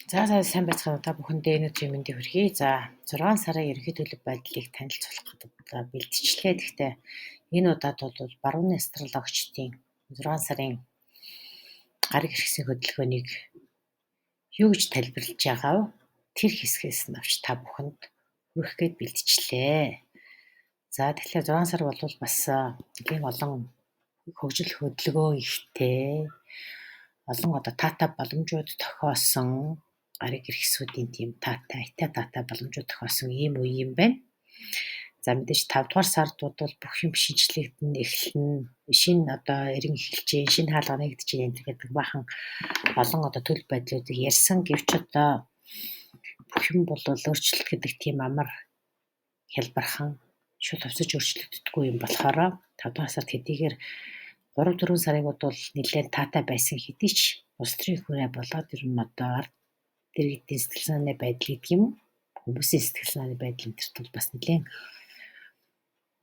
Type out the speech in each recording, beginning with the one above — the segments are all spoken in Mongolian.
За сайн байцгаана та бүхэндээ өнөөдрийн мэндийг хүргэе. За 6 сарын ерөнхий төлөв байдлыг танилцуулах гэдэг бэлтжлээ. Гэхдээ энэ удаад бол барууны астрологчдын 6 сарын гараг хэрэгсийн хөдөлгөөнийг юу гэж тайлбарлаж байгаа вэ? Тэр хэсгээс нь авч та бүхэнд хүргэх гээд бэлтжлээ. За тэгэхээр 6 сар бол бас нэлийн олон хөгжил хөдөлгөөн ихтэй. Олон таатай боломжууд тохиосон гариг хэрэгсүүдийн тийм таатай боломжууд тохиосон ийм үе юм байна. За мэдээж 5 дугаар сард бол бүх юм шинжлэгдэн эхэлнэ. Шинэ эрен эхэлж, шинэ хаалга нэгдэж энэ гэдэг бахан олон төлөв байдлуудыг ярьсан гэвч бүх юм бол өөрчлөлт гэдэг тийм амар хялбархан шууд хувцаж өөрчлөгддөггүй юм болохоор 5 дугаар сард хэдийгээр 3-4 сарыг бол нэлээд таатай байсан хэдий ч улс төрийн хүрээ болоод ер нь дэргэдийн сэтгэл санааны байдал гэдэг юм. Хүмүүсийн сэтгэл санааны байдал энтерт бол бас нэлээд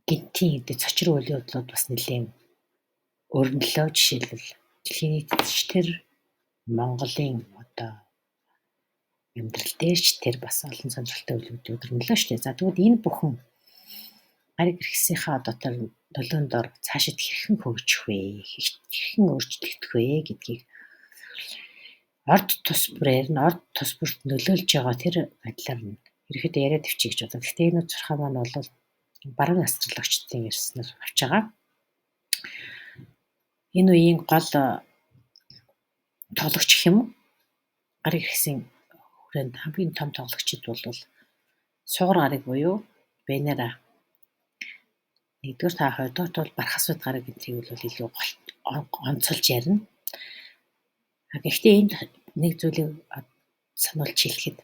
гинтийн цочрын үеийн бодлоод бас нэлээд өрнөлөө. Жишээлбэл дэлхийн нийтдэр Монголын амьдрал дээрч тэр бас олон сонирхолтой үйлдэлүүд өрнөлөө шүү дээ. За тэгвэл энэ бүхэн гариг хэрэгсийнхаа төлөөнд ор цаашид хэрхэн хөгжих вэ? Хэрхэн өөрчлөгдөх вэ гэдгийг орд тус бүрт нөлөөлж байгаа тэр байдлаар нь ерөөдөө яриад өвчий гэж бодлоо. Гэхдээ энэ зурхаа маань бол баруун астрологчдын ярьснаар авч байгаа. Энэ үеийн гол тоглогч хэм гариг хэрэгсийн хүрээнд хамгийн том тоглогчид бол сугар гариг буюу Венера. Нэгдүгээр та хоёрдогт бол Бархасвад гариг энтрийг бол илүү онцолж ярина. Гэхдээ энд нэг зүйлийг сануулж хэлэхэд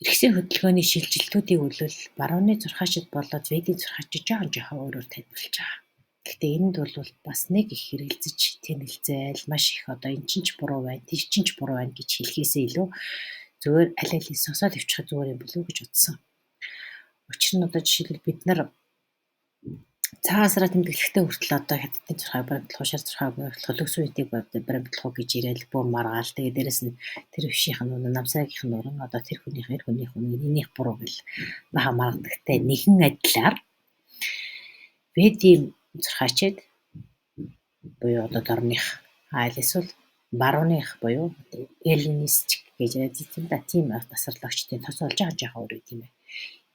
эргэсийн хөдөлгөөний шилжилтүүдийг үлээл барууны зурхаачид болоод ведийн зурхаачид жоохон өөрөөр тайлбарлаж байгаа. Гэхдээ энд бол бас нэг их хэрэгэлзэж тэнэлзээл маш их энэ чинь ч буруу байна, тийч чинь ч буруу байна гэж хэлхээсээ илүү зүгээр аль алийг сонсоод явчих зүгээр юм болов уу гэж бодсон. Учир нь жишээлбэл бид нар цагаан сараа тэмдэглэхдээ хүртэл хятадын зурхай баримтлах, шар зурхай баримтлах, лөксөн үеийг баримтлах гэж ирээл бөө маргаал. Тэгээ дээрэс нь тэр өвшийнх нь намсаагийнх нь уран тэр хүнийх энийх буруу гэл баха маргадагтай нэгэн адилаар ведийн зурхаачид буюу дорных эсвэл барууных буюу эллинистик гэж ярьдаг тийм астрологчдын тос олж байгаа өөр юм байна.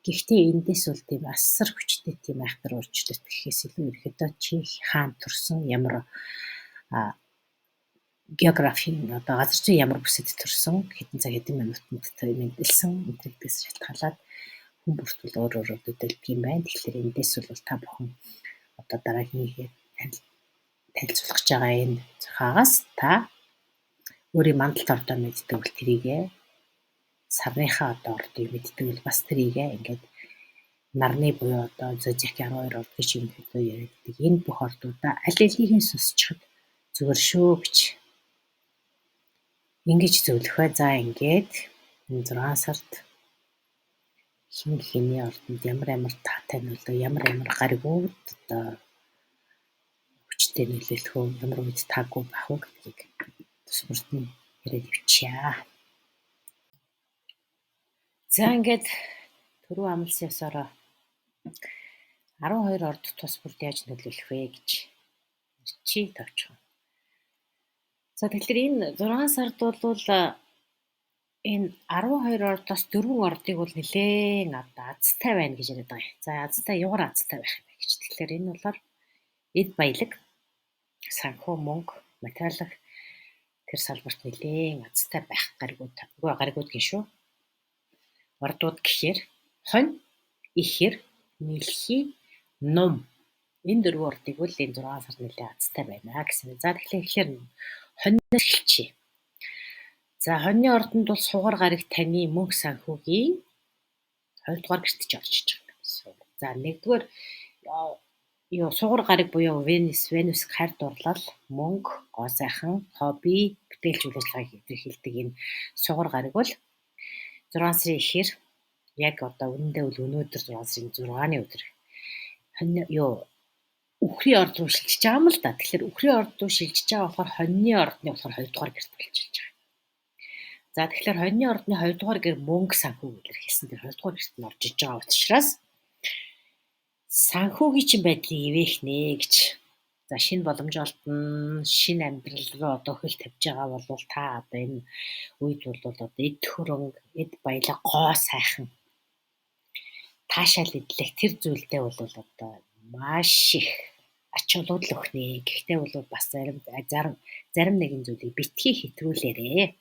Гэхдээ эндээс бол тийм асар хүчтэй тийм айхтар өөрчлөлт гэхээс илүү ерөөдөө чи хаан төрсөн ямар географийн газар зүйн ямар бүсэд төрсөн хэдэн цаг хэдэн минутанд мэдэлсэн энтригдээс шалтгаалаад хүн бүрт бол өөр төдөлдөг юм байна. Тэгэхээр эндээс бол та бүхэн дараагийн танилцуулах гэж байгаа энэ зурхаагаас та өөрийн мандалд ордоо мэддэг бол тэрийгээ сарныхаа ордыг мэддэг бол бас тэрийгээ ингээд нарны буюу зодиак 12 орд гэж юм яриаддаг. Энэ бүх ордуудаа аль алийг нь сонсчиход зүгээр шүү гэж ингэж зөвлөх бай. За ингээд энэ 6 сард хин хиний ордонд ямар таатай нөлөө, ямар гаригууд хүчтэй нөлөөлөх үү, ямар үед таагүй байх уу гэдгийг тус бүрт нь яриад явчихъя. За ингээд түрүү амлсан ёсоор 12 орд тус бүрт яаж нөлөөлөх вэ гэж чи тавьчих. За тэгэхээр энэ 6 сард бол энэ 12 ордоос 4 ордыг бол нэлээд азтай байна гэж яриад байгаа. За азтай юугаар азтай байх юм бэ гэж. Тэгэхээр энэ бол эд баялаг, санхүү, мөнгө, материалах тэр салбарт нэлээд азтай байх гаригууд гин шүү. Ордууд гэхээр хонь, ихэр, нэлхий, ном. Энэ 4 ордыг бол энэ 6 сард нэлээд азтай байна гэсэн. За тэгэхээр хоньноос эхэлчихье. За хоньны ордонд бол сугар гариг таны мөнх санхүүгийн 2 дугаар гэртэж орж иж байгаа. За 1-р сугар гариг буюу Венус хайр дурлал, мөнгө, гоо сайхан, хобби, бүтээлч үйл ажиллагааг илэрхийлдэг энэ сугар гариг бол 6 сарын ихэр яг үнэндээ бол өнөөдөр 6 сарын 6-ны өдөр үхрийн орд руу шилжиж байгаа юм л да. Тэгэхээр үхрийн орд руу шилжиж байгаа болохоор хоньны ордны болохоор 2 дугаар гэрт болчихж байгаа. За тэгэхээр хоньны ордны 2 дугаар гэр мөнгө санхүү илэрхийлсэн тэр 2 дугаар гэрт нь орж иж байгаа учраас санхүүгийн чинь байдлыг ивээх нэ гэж. За шинэ боломж олдно, шинэ амьдрал руу одоо хөл тавьж байгаа бол та одоо энэ үед бол одоо эд хөрөнгө, эд баялаг гоо сайхан таашаал идлэх тэр зүйлдээ бол одоо маш их ач холбогдол өгөх нэ. Гэхдээ бол бас зарим нэгэн зүйлийг битгий хэтрүүлээрээ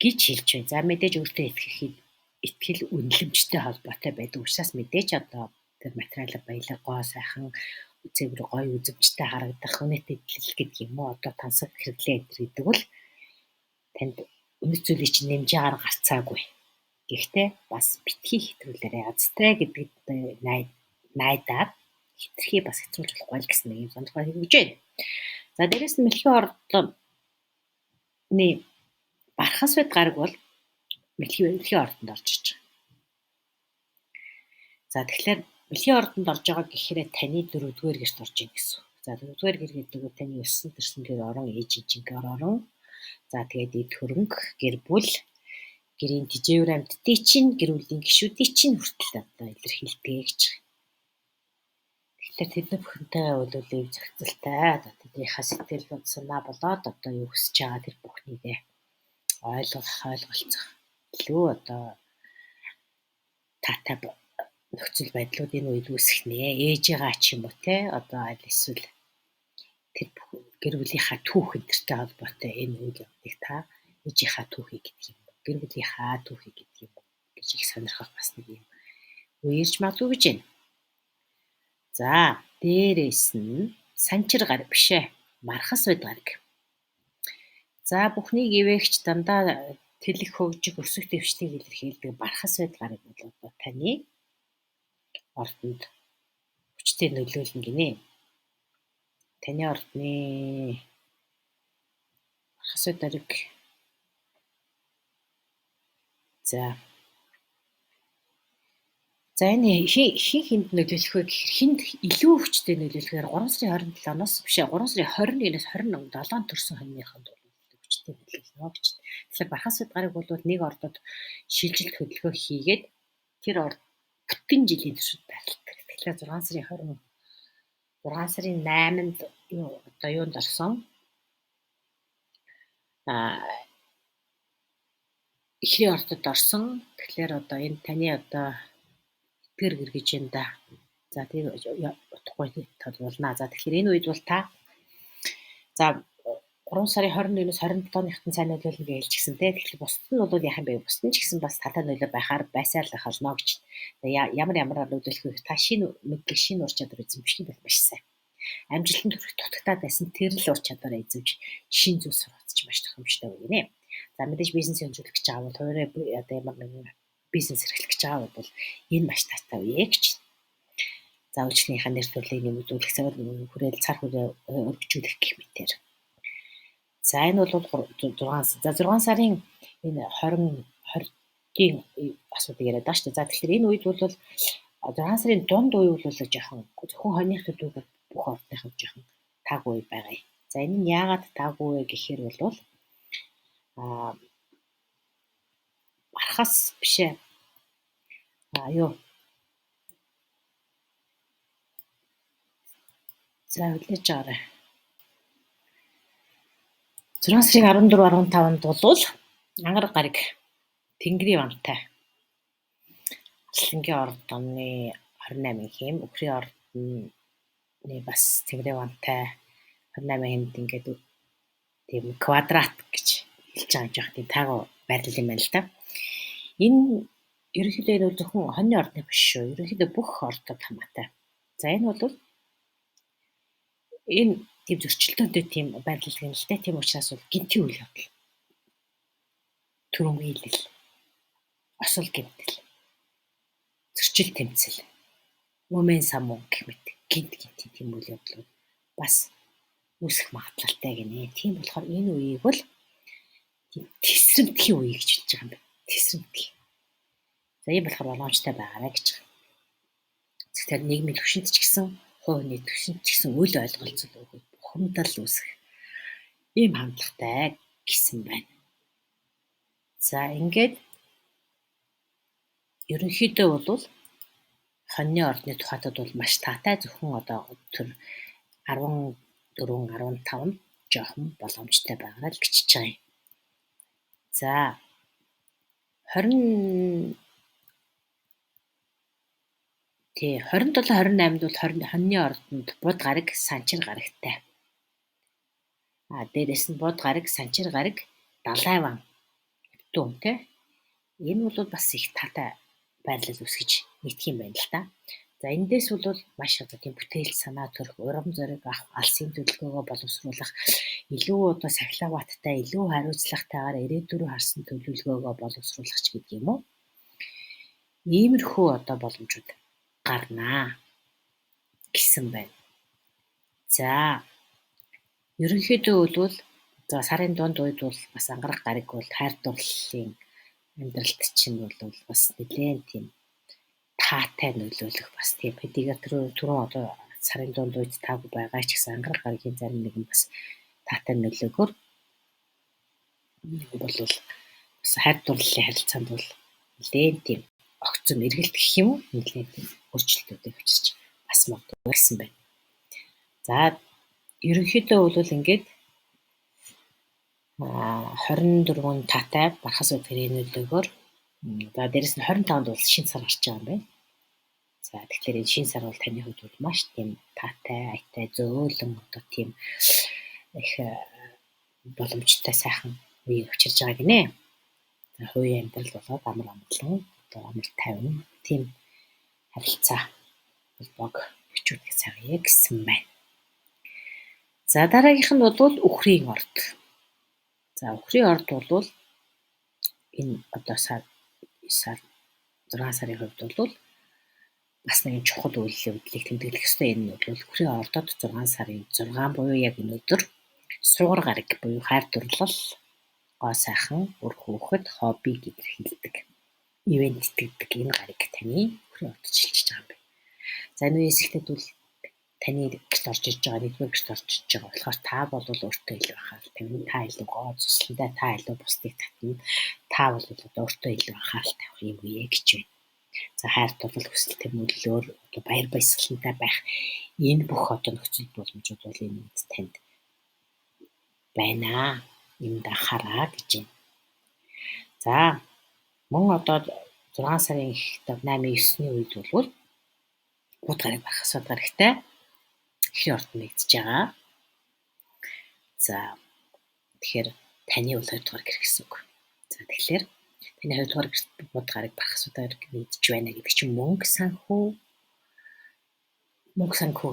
гэж хэлж байна. За мэдээж өөртөө итгэл үнэлэмжтэй холбоотой байдаг учраас мэдээж одоо тэр материал баялаг гоо сайхан цэвэр гоё үзэмжтэй харагдах үнэтэй идэл гэдэг юм уу одоо тансаг хэрэглээ гэдэг бол танд үнэт зүйлийг чинь нэмжээ арга гарцаагүй. Гэхдээ бас битгий хэтрүүлээрээ азтай гэдэг найдаад хитрхи бас хэтрүүлж болохгүй л гэсэн нэг юм сонирхол хэрэгж байна. За дээрээс нь мэлхийн ордны Бархас бод гараг бол мэлхийн ордонд орж иж байгаа. За тэгэхээр мэлхийн ордонд орж байгаа гэхээр таны 4-р гэрт орж ийн гэсэн. За 4-р гэр гэдэг нь таны өссөн төрсөн тэр орон ээж жингээр орон. За тэгээд эд хөрөнгө гэр бүл гэрийн тэжээвэр амьтдын чинь гэр бүлийн гишүүдийн чинь хүртэл одоо илэрхийлдэг гэж. Тэгэхээр тэдний бүхэнтэйгээ бол эв зохицолтой одоо тэднийхээ сэтгэл санаа болоод одоо юу хүсэж байгаа тэр бүхнийгээ ойлголцох илүү одоо таатай нөхцөл байдлууд энэ үед үүсэх нэ. Ээжээгаа ч юм уу те одоо аль эсвэл тэр гэр бүлийнхаа түүх өдөртэй холбоотой энэ үйл явдлыг та ээжийнхаа түүхийг гэдэг юм. Гэр бүлийнхаа түүхийг гэдэг юм гэж их сонирхох бас нэг юм үерж магадгүй гэж байна. За дээрээс нь санчир гараг бишээ. Мархас бод гараг. За бүхнийг ивээгч дандаа тэлэх хөгжих өсөх дэвшнийг илэрхийлдэг Бархас бод гараг бол одоо таны ордонд хүчтэй нөлөөлнө гинэ. Таны ордны Бархас бод гараг. За энэ хинд нөлөөлөх вэ гэхээр хинд илүү хүчтэй нөлөөлөхээр 3 сарын 27-оос бишээ 3 сарын 21-ээс 27 төрсэн хоньныханд хүчтэй нөлөөлнө гэж. Тэгэхээр Бархас бод гараг бол нэг ордод шилжилт хөдөлгөөн хийгээд тэр орд бүтэн жилийн туршид байрладаг. Тэгэхээр 6 сарын 8-нд одоо юунд орсон? Ихрийн ордод орсон. Тэгэхээр одоо энэ таны одоо эдгээр гэр гэж юм да. За тийм утгагүй толгуулна. За тэгэхээр энэ үед бол та за 3 сарын 21-ээс 27-ны сайн нөлөөлнө гэж хэлчихсэн те. Тэгэхээр бусад нь бол яах юм бэ? Бусад нь ч гэсэн бас талаа нөлөө байхаар байсаар л болно гэж. Ямар нөлөөлөх вэ? Та шинэ мэдлэг, шинэ ур чадвар эзэмших бол маш сайн. Амжилтанд хүрэх дутагтаад байсан тэр л ур чадвараа эзэмж шинэ зүйл сургацж маш тохиомжтой байна. За мэдээж бизнес хэмжүүлэх гэж байгаа бол хоёроо одоо ямар нэгэн бизнес эрхлэх гэж байгаа бол энэ маш таатай үе гэж. За үйлчлэгийнхаа нэр төрлийг нэмэгдүүлэх, хүрээл цар хүрээ өргөжүүлэх гэх мэтээр. За энэ бол 6 сарын энэ 20-ийн асуудыг яриад байгаа шүү дээ. За тэгэхээр энэ үед бол 6 сарын дунд үе бол жоохон зөвхөн хоньных төдөө бүх ордынхаа жоохон таагүй байгаа. За энэ нь яагаад таагүй вэ гэхээр бол Бархас бишээ. За хүлээж аваарай. 6 сарын 14-15-нд бол ангар гараг Тэнгэрийн вантай. Аслангийн ордны 28 хэм, Өхрийн ордны бас Тэнгэрийн вантай 28 хэмд ингээд тийм квадрат гэж хэлж байгаа жоох тийм таагүй байрлал юм байна л да. Энэ ерөнхийдөө энэ зөвхөн хоньны ордны биш шүү. Ерөнхийдөө бүх ордод хамаатай. За энэ бол энэ тийм зөрчилдөөтэй тийм байрлал юм л да. Тийм учраас бол гинтийн үйл явдал. Төрөмгийлэл, осол гэмтэл, зөрчил тэмцэл, мөмэн самун гэх мэт гинт тийм үйл явдлууд бас үүсэх магадлалтай гинэ. Тийм болохоор энэ үеийг бол тесрэмтгий үе гэж хэлж байгаа юм байна. Тесрэмтгий. За ийм болохоор боломжтой байгаарай гэж. Тэгэхээр нийгмийн түвшинд ч гэсэн, хувийн түвшинд ч гэсэн үл ойлголцол өгөх, бухимдал үүсэх ийм хандлагатай гэсэн байна. За ингээд ерөнхийдөө бол хоньны ордны тухайтад бол маш таатай, зөвхөн одоо тэр 14 15 жоохон боломжтой байгаа л бичиж байгаа юм. За 27 28-нд бол хоньны ордонд бод гараг санчир гарагтай. Дээрээс нь бод гараг санчир гараг далайван дүүн тий. Энэ бол бас их таатай байрлал үүсгэж нийтх юм байна л да. За эндээс бол маш одоо тийм бүтээл санаа төрх, урам зориг авах, алсын төлөвлөгөөгөө боловсруулах, илүү одоо сахилгааттай, илүү хариуцлагатайгаар ирээдүг рүү харсан төлөвлөгөөгөө боловсруулах ч гэдэг юм уу. Иймэрхүү одоо боломжууд гарнаа гэсэн байна. За ерөнхийдөө бол за сарын дунд үед бол бас ангарах гариг бол хайр дурлалын амьдралд чинь бол бас нэлээд тийм таатай нөлөөлөх бас тийм хэдийгээр түрүү одоо сарын дунд үед таагүй байгаа ч гэсэн ангарах гаригийн зарим нэгэн бас таатай нөлөөгөөр бол бас хайр дурлалын харилцаанд бол нэлээд тийм огцом эргэлт гэх юм уу нэлээд тийм өөрчлөлтүүдийг учирч бас магадгүй гэсэн байна. За ерөнхийдөө бол ингээд 24 таатай бархас өдрийн нөлөөгөөр за дээрэс нь 25-нд бол шинэ сар гарч байгаа юм байна. За тэгэхээр энэ шинэ сар бол таны хувьд бол маш тийм таатай, аятай, зөөлөн одоо тийм их боломжтой сайхан үеийг учирж байгаа гинэ. За хувийн амьдрал болоод амар амгалан, одоо амар тайван тийм харилцаа холбоог бичүүлэх цагийг гэсэн байна. За дараагийнх нь бол үхрийн орд. За үхрийн орд бол энэ одоо сар 6 сарын хувьд бол бас нэг чухал үйлчлэлийг тэмдэглэх ёстой. Энэ бол үхрийн ордод 6 сарын 6 буюу яг энэ өдөр суугар гараг буюу хайр дурлал, гоо сайхан, үр хүүхэд, хобби илэрхийлдэг ивент гэдэг энэ гараг таны үхрийн ордод шилжиж байгаа юм байна. За энэ үеэс эхлээд бол таны гэрт орж иж байгаа, нэгдүгээр гэрт орж иж байгаа болохоор та бол өөртөө илүү анхаарал тавина. Та илүү гоо цусландаа, та илүү бусдыг татна. Та бол одоо өөртөө илүү анхаарал тавих юм үе гэж байна. За хайр дурлал хүсэл тэмүүллөөр одоо баяр баясгалантай байх энэ бүх одоо нөхцөл боломжууд бол энэ үед танд байна. Энд анхаараа гэж байна. За мөн одоо 6 сарын 8-9-ний үед бол бод гараг барах асуудал гарагтай их орд нэгдэж байгаа. За тэгэхээр таны бол 2 дугаар гэр гэсэн үг. За тэгэхээр таны 2 дугаар гэрт бод гараг барах асуудал нэгдэж байна гэдэг чинь мөнгө санхүү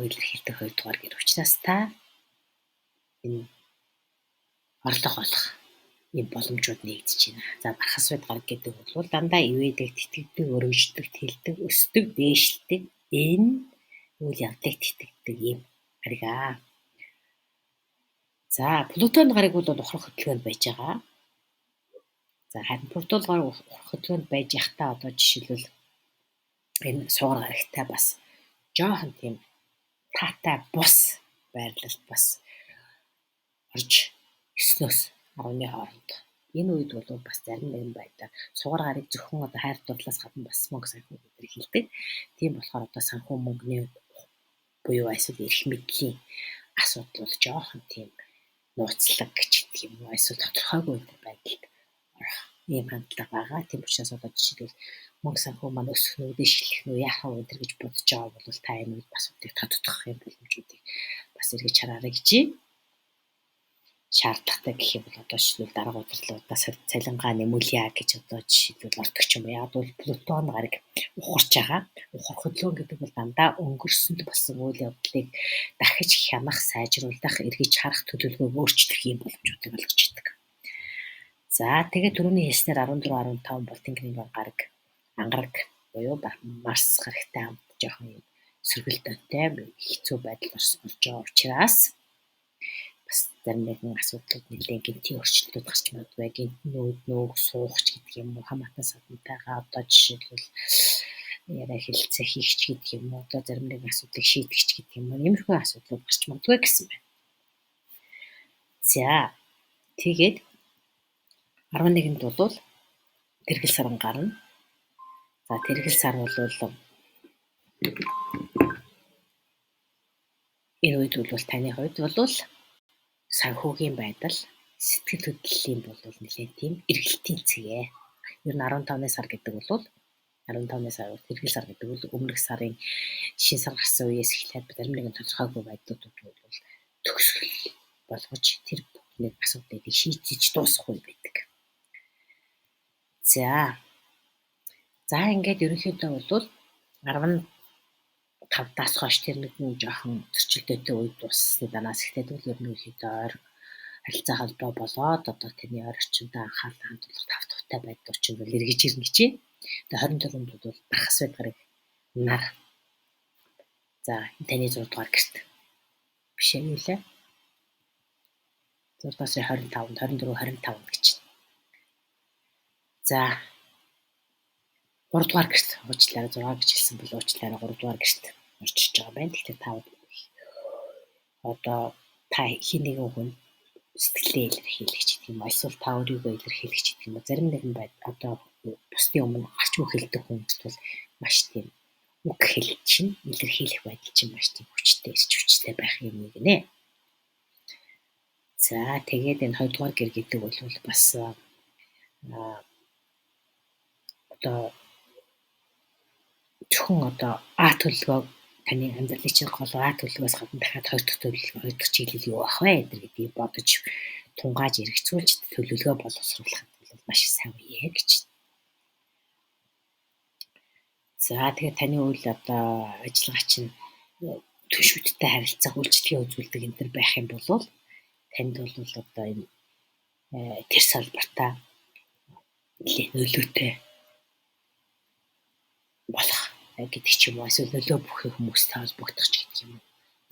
илэрхийлдэг 2 дугаар гэр учраас та энэ орлого олох юм боломжууд нэгдэж байна. За бархас бод гараг гэдэг бол дандаа ивэдэг, тэтгэдэг, өргөждөг, тэлдэг, өсдөг, дээшлдэг энэ үйл явдлыг тэтгэдэг юм гаригаа. За Плутоны гараг бол ухрах хөдөлгөөнд байж байгаа. За харин Плутоны гараг ухрах хөдөлгөөнд байж явахдаа одоо жишээлбэл энэ суугар гарагтай бас жоохон тийм таатай бус байрлалд бас орж 9-өөс 10-ны хооронд энэ үед бол бас зарим нэгэн байдлаар суугар гараг зөвхөн одоо хайр дурлалаас гадна бас мөнгө санхүү илэрхийлдэг. Тийм болохоор одоо санхүү мөнгөний буюу эсвэл эрх мэдлийн асуудал бол жоохон тийм нууцлаг гэж гэдэг юм уу эсвэл тодорхойгүй байдалд орох ийм хандлага байгаа. Тийм учраас одоо жишээлбэл мөнгө санхүү маань өсөх нь дэвшлэх нь яах вэ гэж бодож байгаа бол та энэ үед бас үдийг тодтогох юм боломжуудыг бас эргэж хараарай гэж шаардлагатай гэх юм бол одоо жишээлбэл дарга удирдлагуудаас цалингаа нэмүүлье гэж одоо жишээлбэл ордог ч юм уу. Яг бол Плутоны гараг ухарч байгаа. Ухрах хөдөлгөөн гэдэг бол дандаа өнгөрсөнд болсон үйл явдлыг дахиж хянах, сайжруулах, эргэж харах төлөвлөгөөг өөрчлөх юм боломжуудыг олгож идэг. За тэгээд түрүүний хэлснээр 14 15 бол Тэнгэрийн гараг ангараг буюу Марс гарагтай хамт жоохон юм сөргөлтөнтэй хэцүү байдал орж байгаа учраас бас зарим нэгэн асуудлууд нэлээд гинтийн өөрчлөлтүүд гарч магадгүй. Нөөг суугч гэдэг юм уу, хамаатан садантайгаа одоо жишээлбэл яриа хэлцээ хийх ч гэдэг юм уу, одоо зарим нэгэн асуудлыг шийдэх ч гэдэг юм уу, иймэрхүү асуудлууд гарч магадгүй гэсэн байна. За тэгээд 11-нд бол тэргэл сар гарна. За тэргэл сар бол энэ үед бол таны хувьд бол санхүүгийн байдал, сэтгэл хөдлөлийн бол нэлээд тийм эргэлтийн цэгээ. Ер нь 15-ны сар гэдэг бол 15-ны сар тэргэл сар гэдэг бол өмнөх сарын шинэ сар гарсан үеэс эхлээд зарим нэгэн тодорхойгүй байдлуудад бол төгсгөл болгож тэр нэг асуудлыг шийдэж дуусгах үе байдаг. За ингээд ерөнхийдөө бол 15-аас хойш тэр нэгэн жоохон зөрчилдөөтэй үед дуссны данаас ихтэй бол ерөнхийдөө харилцаа холбоо болоод одоо тэрний ойр орчиндөө анхаарал хандуулах тав тухтай байдал орчинд бол эргэж ирнэ гэж. Тэгээ 24-нд бол бархас байдгарыг нар. За таны 6 дугаар гэрт биш ээ юу лээ? 6-аас 25-нд 24-25 гэж. За 3 дугаар гэрт уучлаарай 6 гэж хэлсэн бол уучлаарай 3 дугаар гэрт орчиж байгаа байна. Тэгэхээр та одоо та хин нэгэн хүн сэтгэлээ илэрхийлэх гэдэг юм. Эсвэл та өөрийгөө илэрхийлэх гэдэг юм. Зарим нэгэн одоо бусдын өмнө гарч өгөлдөх хүнс бол маш тийм үг хэлж чинь илэрхийлэх байдал чинь маш тийм хүчтэй ирж хүчтэй байх юм гинэ. За тэгээд энэ 2 дугаар гэр гэдэг бол бас одоо зөвхөн одоо А төлөвлөгөө таны амьдралын чинь гол А төлөвлөгөөс гадна дахиад 2 дахь төлөвлөгөө 2 дахь чиглэл юу ах вэ гэдгийг бодож тунгааж эргэцүүлж төлөвлөгөө боловсруулахад бол маш сайн үе гэж. За тэгээд таны үйл одоо ажиллагаа чинь түншүүдтэй харилцах үйлчлэгээ үзүүлдэг энэ төр байх юм бол танд бол одоо энэ тэр салбартаа нөлөөтэй болох гэдэг ч юм уу эсвэл нөлөө бүхий хүмүүстэй холбогдох ч гэдэг юм.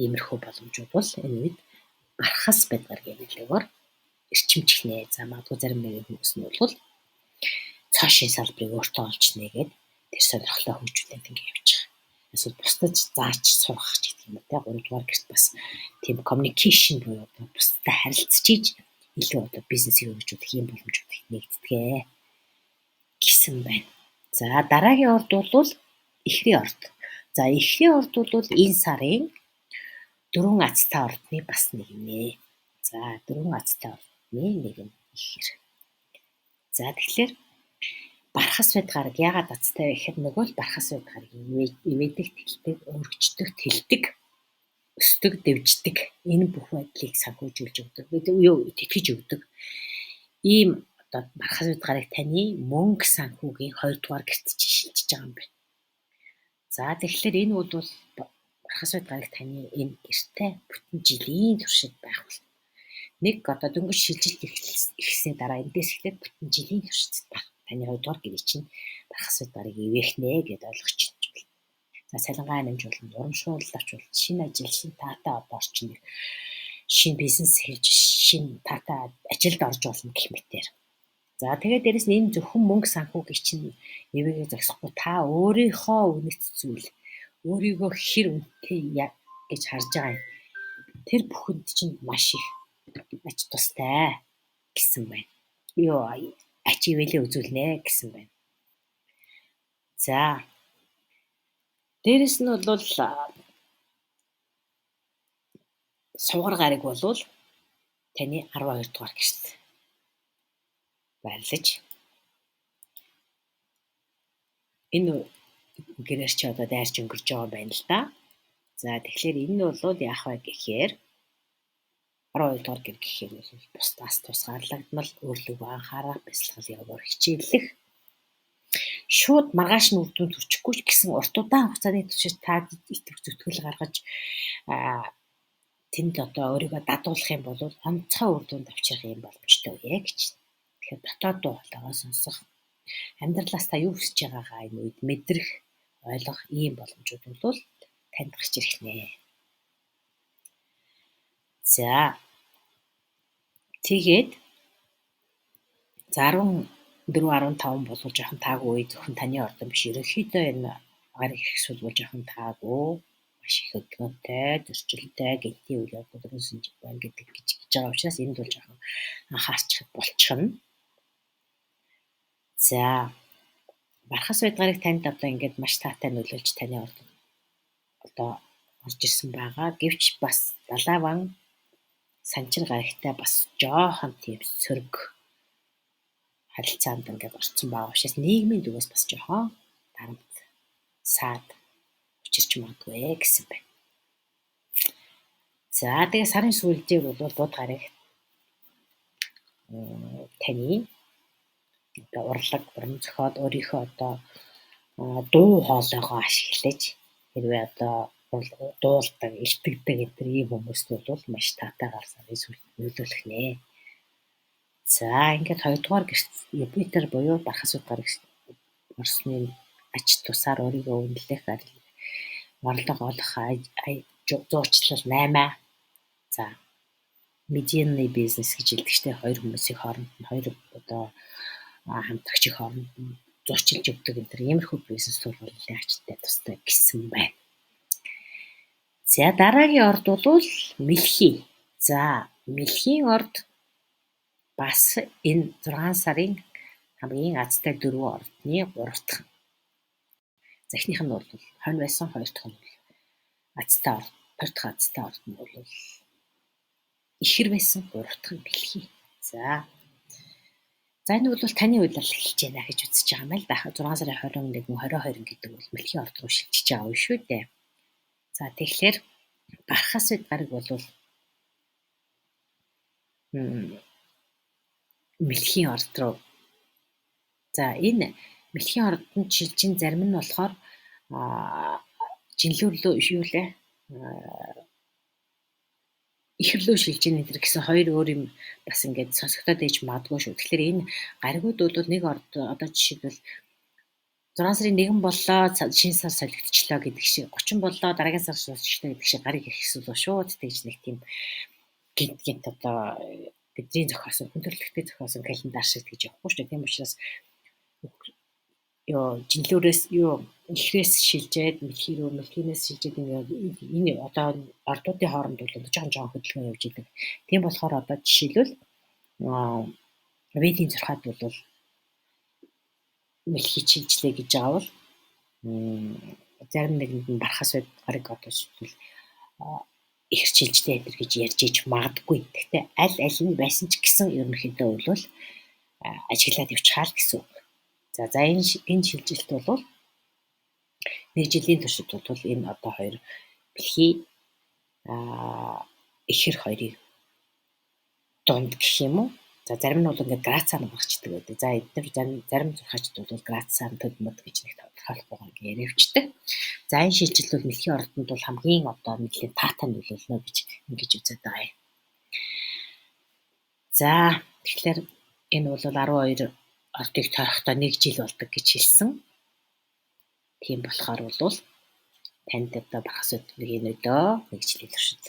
Иймэрхүү боломжууд бол энэ үед бархас байдгаргийн нөлөөгөөр эрчимчих нэ. За магадгүй зарим нэгэн хүмүүс нь бол цаашийн салбарыг өөртөө олж нээгээд тэр сонирхлоо хөгжүүлээд ингэ явж байгаа. Эсвэл бусдад зааж сурах гэдэг юм те 3 дугаар гэрт бас тийм communication буюу бусдад харилцаж илүү одоо бизнесийг хөгжүүлэх юм боломжууд нэгддэг гэсэн байна. За дараагийн орд бол эхрийн орд. За эхрийн орд бол энэ сарын 4 азтай ордны бас нэг нэ. За 4 азтай ордны нэг нь ихэр. За тэгэхээр бархас байдгараг яагаад азтай вэ гэхээр нөгөө л бархас байдгараг ивэдэг, тэлдэг, өргөждөг, тэлдэг, өсдөг, дэвждэг энэ бүх байдлыг санхүүжүүлж өгдөг. Тэтгэж өгдөг. Ийм одоо бархас байдгарыг таны мөнгө санхүүгийн 2 дугаар гэрт шилжиж байгаа юм байна. За тэгэхээр энэ бол бархас байдгарыг таны энэ гэртээ бүтэн жилийн туршид байх болно. Нэг одоо дөнгөж шилжилт ихсний дараа эндээс эхлээд бүтэн жилийн туршид байх. Таны 2 дугаар гэрээ чинь бархас байдгарыг ивэх нэ гэдээ ойлгож байна. За цалингаа нэмж болно, урамшууллаач болно, шинэ ажил, шинэ таатай одоо орчин шинэ бизнес хийж шинэ таатай ажилд орж болно гэх мэтээр. За тэгээд дээрэс нь энэ зөвхөн мөнгө санхүүгийн чинь эвэгээ зогсохгүй та өөрийнхөө үнэт зүйл өөрийгөө хэр үнэтэй гэж харж байгаа юм. Тэр бүхэнд чинь маш их ач тустай гэсэн байна. Юу ач ивэлээ үзүүлнэ гэсэн байна. За дээрэс нь бол сугар гариг бол таны 12 дугаар гэрт байрлаж энэ гэрээр чи одоо дайрч өнгөрч байгаа байна л да. За тэгэхээр энэ нь бол яах вэ гэхээр 12 дугаар гэр гэхээр бол бусдаас тусгаарлагдмал өөрлөгөө анхаарах, бясалгал явуулах, хичээллэх шууд маргааш нь үр дүнд хүрчихгүй ч гэсэн урт удаан хугацааны туршид та итгэх зүтгэл гаргаж тэнд одоо өөрийгөө дадуулах юм бол онцгой үр дүнд авчрах юм боломжтой үе гэж. Тэгэхээр дотоод дуу хоолойгоо сонсох, амьдралаас та юу хүсэж байгаагаа энэ үед мэдрэх, ойлгох ийм боломжууд бол танд гарч ирэх нэ. За тэгээд 14-15 бол жоохон таагүй үе зөвхөн таны ордон биш. Ерөнхийдөө энэ гариг ихсүүл бол жоохон таагүй, маш их хөдөлгөөнтэй, зөрчилтэй, гинтийн үйл явдал өрнөсөн байна гэж байгаа учраас энд бол жоохон анхаарчих болчихно. За Бархас Байдгарыг танд одоо ингээд маш таатай нөлөөлж таны одоо орж ирсэн байгаа. Гэвч бас Далайван Санчир гарагтай бас жоохон тийм сөрөг харилцаанд ингээд орцсон байгаа учраас нийгмийн зүгээс бас жоохон дарамт саад учирч магадгүй гэсэн байна. За тэгээ сарын сүүлдийг бол бод гараг таны одоо урлаг уран зохиол өөрийнхөө одоо дуу хоолойгоо ашиглаж хэрвээ одоо дуулдаг, илтгэдэг гэдэг ийм хүмүүст бол маш таатайгаар сарын сүүлд нөлөөлөх нэ. За ингээд 2 дугаар гэрт Юпитер буюу Бархас Байдгарыг орсны ач тусаар өөрийгөө үнэлэх орлого олох зуучлал 8. За медианы бизнес гэж хэлдэг чинь хоёр хүмүүсийн хооронд нь хоёр одоо хамтрагчийн хооронд нь зурчилж өгдөг энэ иймэрхүү бизнес тулгуурлалын ачтай тустай гэсэн байна. За дараагийн орд бол Мэлхий. За Мэлхийн орд бас энэ 6 сарын хамгийн азтай 4 ордны 3 дахь. За эхнийх нь бол хонь байсан, хоёр дахь нь азтай орд, хоёр дахь азтай орд нь бол ихэр байсан, гурав дахь нь Мэлхий. За энэ бол таны уйлал эхэлж байна гэж үзэж байгаа юм л да. 6 сарын 21, 22 гэдэг бол Мэлхийн орд руу шилжиж байгаа үе шүү дээ. За тэгэхээр Бархас Байдгарыг бол Мэлхийн орд руу. За энэ Мэлхийн ордонд шилжин зарим нь болохоор жинлүүлөө юу лээ? Ихрлөө шилжин энэ гэсэн хоёр өөр юм бас ингээд сонсогдоод ээж магадгүй шүү. Тэгэхээр энэ гаригууд бол нэг орд одоо жишээлбэл 6 сарын 1 боллоо шинэ сар солигдчихлоо гэдэг шиг 30 боллоо дараагийн сар солигдчихлоо гэдэг шиг гариг их эсвэл шууд тэгж нэг тийм гинт одоо бидний зохиосон хүндрэлтэй зохиосон календар шиг гэж явахгүй шүү дээ. Тийм учраас жинлүүрээс ихрээс шилжээд Мэлхийнээс шилжээд энэ одоо ордуудын хооронд бол жоохон хөдөлгөөн явж идэг. Тийм болохоор одоо жишээлбэл Ведийн зурхаад бол Мэлхий шилжлээ гэж байгаа бол зарим нэгэнд нь Бархас Байдгарыг одоо шилжүүл ихэр шилжлээ энэ гэж ярьж иж магадгүй. Гэхдээ аль нь байсан ч гэсэн ерөнхийдөө бол ажиглаад явчихаа л гэсэн үг. За энэ шилжилт бол нэг жилийн туршид бол энэ одоо хоёр Мэлхий ихэр хоёрыг дунд гэх юм уу? За зарим нь бол ингээд грацаар багчдаг байдаг. За эдгээр зарим зурхаачд бол грацаар төдмөд гэж нэг тодорхойлохгүйгээр ингээд яриавчдаг. За энэ шилжилт бол Мэлхийн ордонд бол хамгийн одоо нэлийн таатай нөлөөлнө гэж ингэж үзээд байгаа юм. За тэгэхээр энэ бол 12 ордыг тойрохдоо 1 жил болдог гэж хэлсэн. Тийм болохоор бол танд одоо Бархас Байдгарыг нөлөө 1 жилийн туршид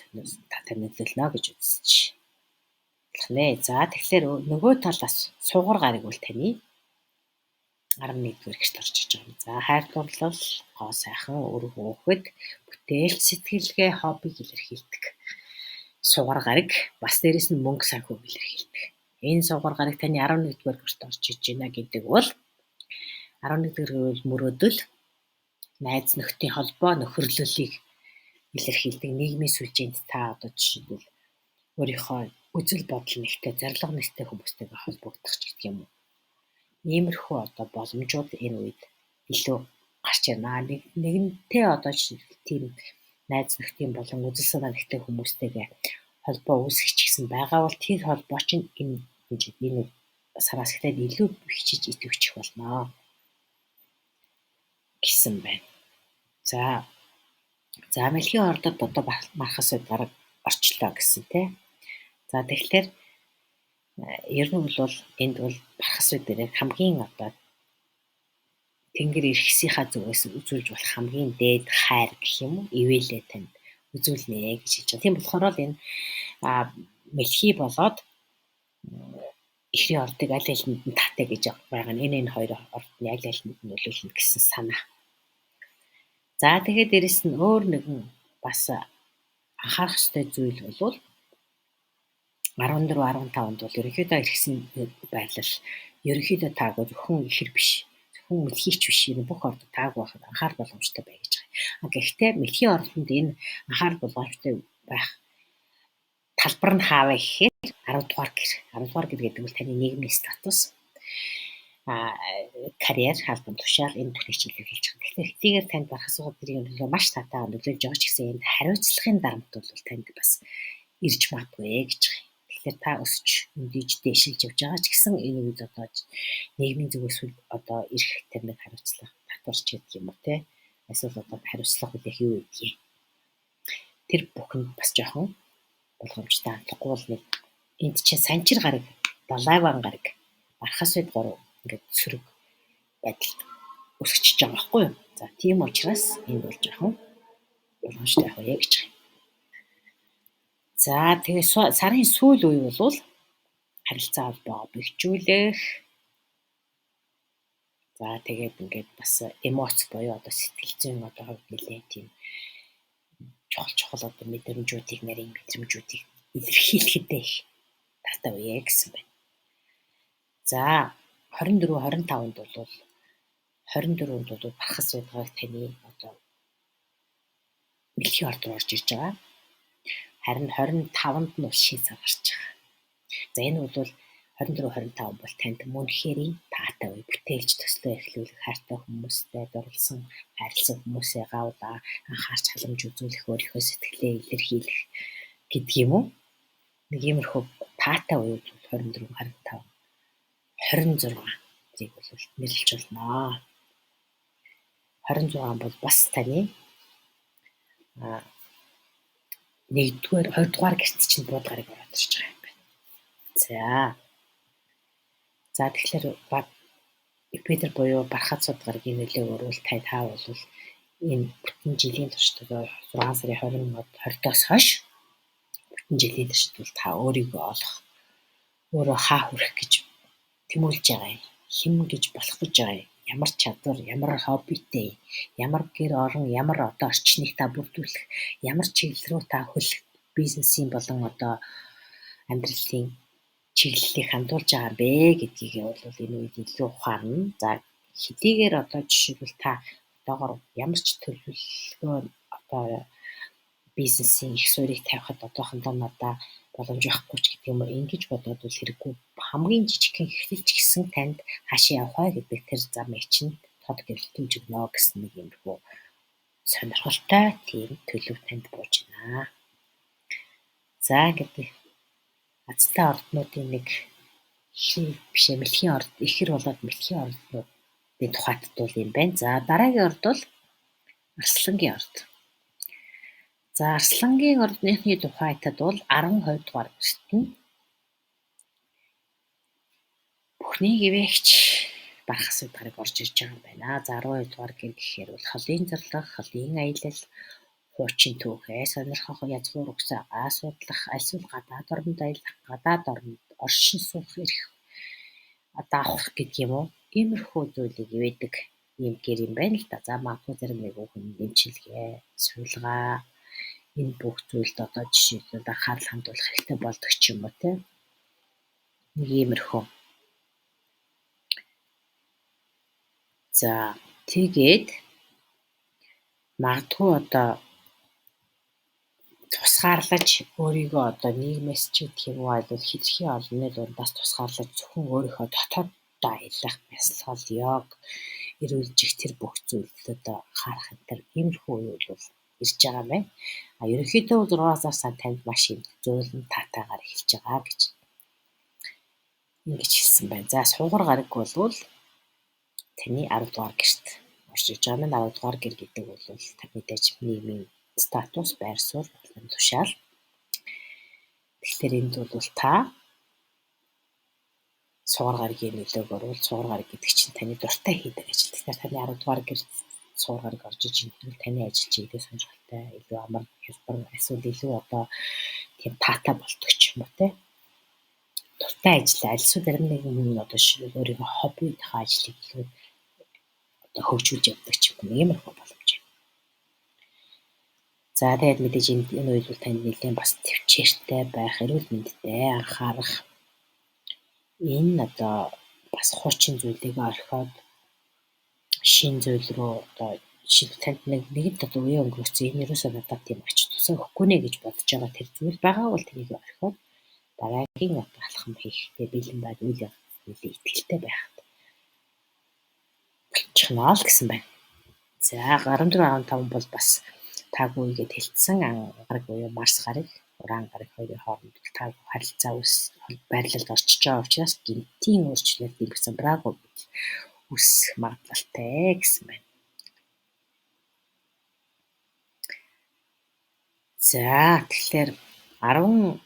таатай нөлөөлнө гэж үзэж байна. За тэгэхээр нөгөө талаас сугар гариг бол таны 11-р гэрт орж иж байгаа юм. За хайр дурлал, гоо сайхан, өр хөөхөд, бүтээлч сэтгэлгээ, хоббиг илэрхийлдэг. Сугар гариг бас дээрэс нь мөнгө санхүүг илэрхийлдэг. Энэ сугар гариг таны 11-р гэрт орж иж байна гэдэг бол 11-р гэр бол мөрөөдөл, найз нөхдийн холбоо, нөхөрлөлийг илэрхийлдэг. Нийгмийн сүлжээнд та одоо жишээлбэл өөрийнхөө үзэл бодол нэгтэй, зорилго нэгтэй хүмүүстэйгээ холбогдох ч гэдэг юм уу. Иймэрхүү одоо боломжууд энэ үед илүү гарч ирнэ. Нэгэнтээ одоо тийм найз нөхдийн болон үзэл санаа нэгтэй хүмүүстэйгээ холбоо үүсгэж гисэн байгаа бол тэр холбоо чинь энэ сараас ихтэй илүү хичиж идэвхчих болно гэсэн байна. За Мэлхийн ордод одоо Бархас Байдгарыг орчлоо гэсэн тий. За тэгэхээр ер нь бол энд бол Бархас Байдгарыг хамгийн одоо тэнгэр эрхсийнхаа зүгээс үзүүлж болох хамгийн дээд хайр гэх юм уу ивэлээ танд үзүүлнэ гэж хэлж байгаа. Тийм болохоор л энэ Мэлхий болоод ихрийн ордыг аль алинд нь таатай гэж байгаа нь энэ хоёр ордны аль алинд нь нөлөөлнө гэсэн санаа. За тэгээд дээрэс нь өөр нэгэн бас анхаарах ёстой зүйл бол 14 15-нд бол ерөнхийдөө эрхсэн байрлал ерөнхийдөө таагүй зөвхөн ихэр биш. Зөвхөн мэлхийч биш. Энэ бүх ордод таагүй байхад анхаарал боломжтой бай гэж байгаа. Гэхдээ мэлхийн ордонд энэ анхаарал боломжтой байх талбар нь хааваа гэхээр 10 дугаар гэр. 10 дугаар гэр гэдэг нь таны нийгмийн статус, карьер, халбан тушаал энэ бүхнийг чиглүүлж байгаа. Тэгэхээр хэдийгээр танд барах асуулт гэрийн нөлөө маш татаа нөлөөлж байгаа ч гэсэн энд хариуцлагын дарамт бол танд бас ирж магадгүй гэж байгаа. Тэгэхээр та өсч өндийж дэшилж явж байгаа ч гэсэн энэ үед одоо нийгмийн зүгээс одоо ирэх тамиг хариуцлага татварч гэдэг юм уу те. Эсвэл одоо хариуцлага үлээх юу гэдгийг. Тэр бүхэнд бас жоохон болгоомжтой хандлагагүй бол нэг энд чинь санчир гараг, далайван гараг, бархас үед 3 ингээд сөрөг байдалд өсөж байгаа байхгүй юу? За тийм учраас энэ бол жоохон боломжтой байх вэ гэж байна. За тэгээ сарын сүүл үе бол харилцаа холбоо бэхжүүлэх. За тэгээд ингээд бас эмоц буюу одоо сэтгэл зүйн одоо хувьд нэлээд тийм чухал одоо мэдрэмжүүдийг нарийн мэдрэмжүүдийг илэрхийлэхдээ их татаа үе гэсэн байна. За 24 25-нд бол 24-нд бол бархас байдгааг таны одоо мэлхийн орд руу орж ирж байгаа. Харин 25-нд нь шин цаг гарч байгаа. За энэ бол 24 25 бол танд мөнхээрийн таатай үе, бүтээлч төслөө эхлүүлэх, хайртай хүмүүстэй дурлсан, харилцан хүмүүсээ гавлаа, анхаарч халамж үзүүлэх, өөрийнхөө сэтгэлээ илэрхийлэх гэдэг юм уу? Нэг иймэрхүү таатай үе 24 25 26 зэрэг бол нэрлэж болно. 26 бол бас таны 1-р 2-р гэрт чинь буудгарыг ороод ирж байгаа юм байна. За тэгэхээр Юпитер буюу бархат судгаргийн нөлөөгөөр бол та бол энэ бүтэн жилийн туршид 6 сарын 20-оос хойш бүтэн жилийн туршид бол та өөрийгөө олох, өөрөө хаа хүрэх гэж тэмүүлж байгаа юм. Хэн гэж болох гэж байгаа юм. Ямар чадвар, ямар хоббитэй, ямар гэр орон, ямар одоо орчныг та бүрдүүлэх, ямар чиглэл рүү та хөлөх бизнесийн болон одоо амьдралын чиглэлийг хандуулж байгаа бэ гэдгийг бол энэ үед илүү ухаарна. За хэдийгээр одоо жишээлбэл та одоогоор ямар ч төлөвлөгөө одоо бизнесийн их суурийг тавихад одоохондоо надаа боломж байхгүй ч гэдэг юм уу ингэж бодоод бол хэрэггүй. Хамгийн жижигхэн эхлэлч гэсэн танд хаашаа явах вэ гэдэг тэр замыг чинь тод гэрэлтүүлж өгнө гэсэн нэг юмрхүү сонирхолтой тийм төлөв танд бууж байна. За гэдэг Азтай орднуудын нэг бишээ мэлхийн орд, ихэр болоод мэлхийн орднуудын тухайд бол юм байна. За дараагийн орд бол Арслангийн орд. За Арслангийн ордныхны тухайтад бол 12 дугаар гэрт нь бүхнийг ивэгч бархас удаарыг орж ирж байгаа юм байна. За 12 дугаар гэр гэхээр бол холын зарлах, холын аялал, хуучин түүхээ сонирхох, язгуур угсаагаа судлах, альсвал гадаад орнд аялах, гадаад орнд оршин суух эрх одоо авах гэдэг юм уу? Иймэрхүү зүйлийг ивэдэг юм гэр юм байна л да. За магадгүй зарим нэг хүн эмчилгээ, суулгаа энэ бүх зүйлд одоо жишээлбэл анхаарал хандуулах хэрэгтэй болдог ч юм уу те. Нэг иймэрхүү. За тэгээд магадгүй одоо тусгаарлаж өөрийгөө одоо нийгмээс ч гэх юм уу бол хэтэрхий олонны дундаас тусгаарлаж зөвхөн өөрийнхөө дотооддоо аялах, бясалгал, йог, эрүүл жих тэр бүх зүйлд одоо анхаарах энэ иймэрхүү үе бол ирж байгаа юм байна. Ерөнхийдөө 6 сар танд маш их зөөлөн таатайгаар эхэлж байгаа гэж ингэж хэлсэн байна. За суугар гараг бол таны 10 дугаар гэрт орж иж байгаа нь 10 дугаар гэр гэдэг бол та мэдээж нийгмийн статус, байр суурь, тушаал. Тэгэхээр энд бол та суугар гарагийн нөлөөгөөр бол суугар гараг гэдэг чинь таны дуртай хийдэг ажил. Тэгэхээр таны 10 дугаар гэр суугар гараг орж иж энэ таны ажил чиглэлээ сонирхолтой, илүү амар хялбар, эсвэл илүү одоо тийм таатай болдог ч юм уу те. Дуртай ажил альсуу зарим нэгэн хүн одоо өөрийнхөө хоббийнхаа ажлыг илүү одоо хөгжүүлж явдаг ч юм уу иймэрхүү боломж. За тэгээд мэдээж энэ үед бол танд нэлээд бас төвчээртэй байх, эрүүл мэндэд анхаарах энэ одоо бас хуучин зүйлийг орхиод шин зүйл рүү одоо шил танд нэгд одоо үе өнгөрсөн энэ юусоо надад тийм ач тусаа өгөхгүй нэ гэж бодож байгаа тэр зүйл байгаа бол тэрийг орхиод дараагийн одоо алхам хийхдээ бэлэн байд үйл явдлыг итгэлтэй байхад болчихноо л гэсэн байна. За 14-15 бол бас таагүй хэлсэн ангараг буюу Марс гараг, Уран гараг хоёрын хооронд таагүй харилцаа байрлалд орчиж байгаа учраас гинтийн өөрчлөлт гэсэн брагу үсэх магадлалтай гэсэн байна. За тэгэхээр 11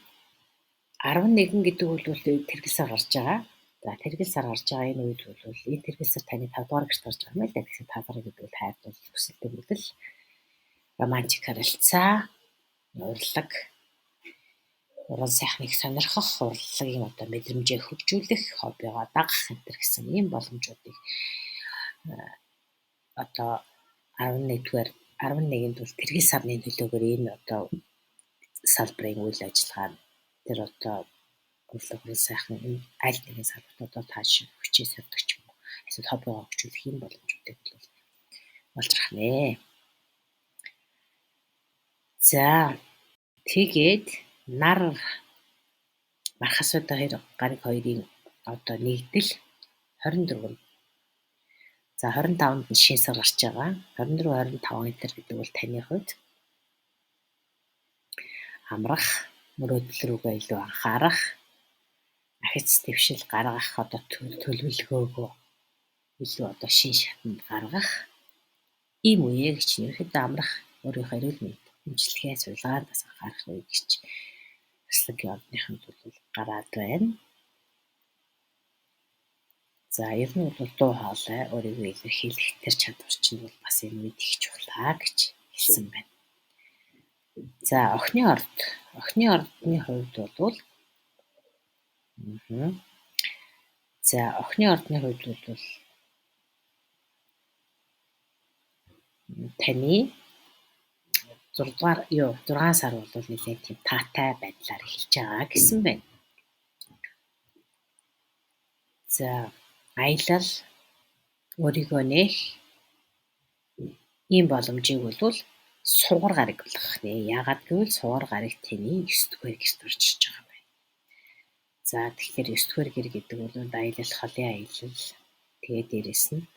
гэдэг бол тэргэл сар гарч байгаа. За тэргэл сар гарч байгаа энэ үед бол энэ тэргэл сар таны 5 дугаар гэрт гарч байгаа юм л да. Тэгэхээр 5 дугаар гэдэг бол хайр бол хүсэлтэй мэдэл, романтик харилцаа, урлаг, уран сайхныг сонирхох, урлагийн одоо мэдрэмжээ хөгжүүлэх, хоббигоо дагах энэ гэсэн ийм боломжуудыг одоо 11-нд бол тэргэл сарны төлөөгөр энэ одоо салбарын үйл ажиллагаа тэр одоо урлагийн сайхан аль нэгэн салбартуудад тааш хүчээ сордогч юм уу эсвэл хоббигоо хөгжүүлэх юм боломжуудыг бол болж рах нэ. За тэгээд нар мархасуудаа гараг хоёрын одоо нэгдэл 24. За 25-нд нь шин сар гарч байгаа. 24, 25 энэ гэдэг бол таны хувьд амрах, мөрөөдөл рүүгээ илүү анхаарах, ахиц дэвшил гаргах одоо төлөвлөгөөгөө илүү одоо шин шатанд гаргах ийм үе гэж ерөөхдөө амрах өөрийнхөө эрүүл мэнд эмчилгээ суулгаанаас анхаарах үе гэж өсөлтийн орныханд бол гараад байна. За ер нь бол дуу хоолой өөрийгөө илэрхийлэх тэр чадвар чинь бол бас энэ үед их чухлаа гэж хэлсэн байна. За охины ордны хувьд бол таны 6 сар бол нэлээд тийм таатай байдлаар эхэлж байгаа гэсэн байна. За аялал өөрийгөө нээх ийм боломжийг бол сугар гараг болгох нэ. Яагаад гэвэл сугар гараг таны 9-р гэрт орж ирж байгаа юм байна. За тэгэхээр 9-р гэр гэдэг бол аялал, холын аялал, тэгээд дээрэс нь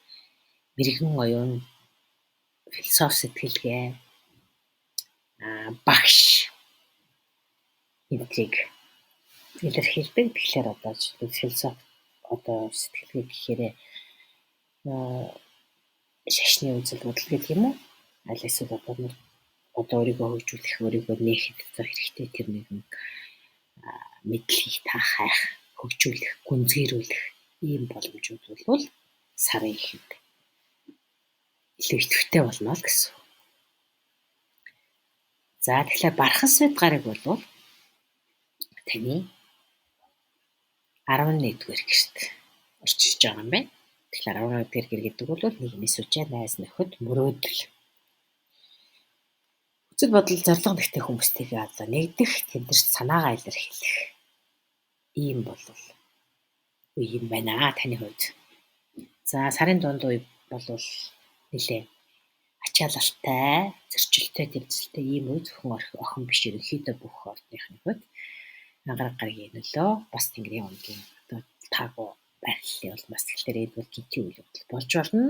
мэрэгэн оюун, философи сэтгэлгээ, багш энтриг илэрхийлдэг. Тэгэхээр одоо философи одоо сэтгэлгээ гэхээр шашны үзэл бодол гэдэг юм уу? Аль эсвэл одоо өөрийгөө хөгжүүлэх, өөрийгөө нээхэд хэрэгтэй тэр нэгэн мэдлэгийг таах, хөгжүүлэх, гүнзгийрүүлэх ийм боломжууд бол сарын ихэнд илүү идэвхтэй болно л гэсэн. За тэгэхээр бархасвэд гараг бол таны 11-р гэрт орчиж байгаа юм байна. Тэгэхээр 11-р гэр гэдэг бол нийгмийн сүжээ, найз нөхөд, мөрөөдөл, үзэл бодол, зорилго нэгтэй хүмүүстэйгээ одоо нэгдэх, тэндэрт санаагаа илэрхийлэх ийм бол үе юм байна таны хувьд. За сарын дунд үе бол нэлээ ачаалалтай, зөрчилтэй, тэмцэлтэй ийм үе зөвхөн охин биш ерөнхийдөө бүх орныхны хувьд ангараг гарагийн нөлөө бас тэнгэрийн өнгийн одоо таагүй байрлалын улмаас тэгэхээр энэ бол гинти үйл явдал болж болно.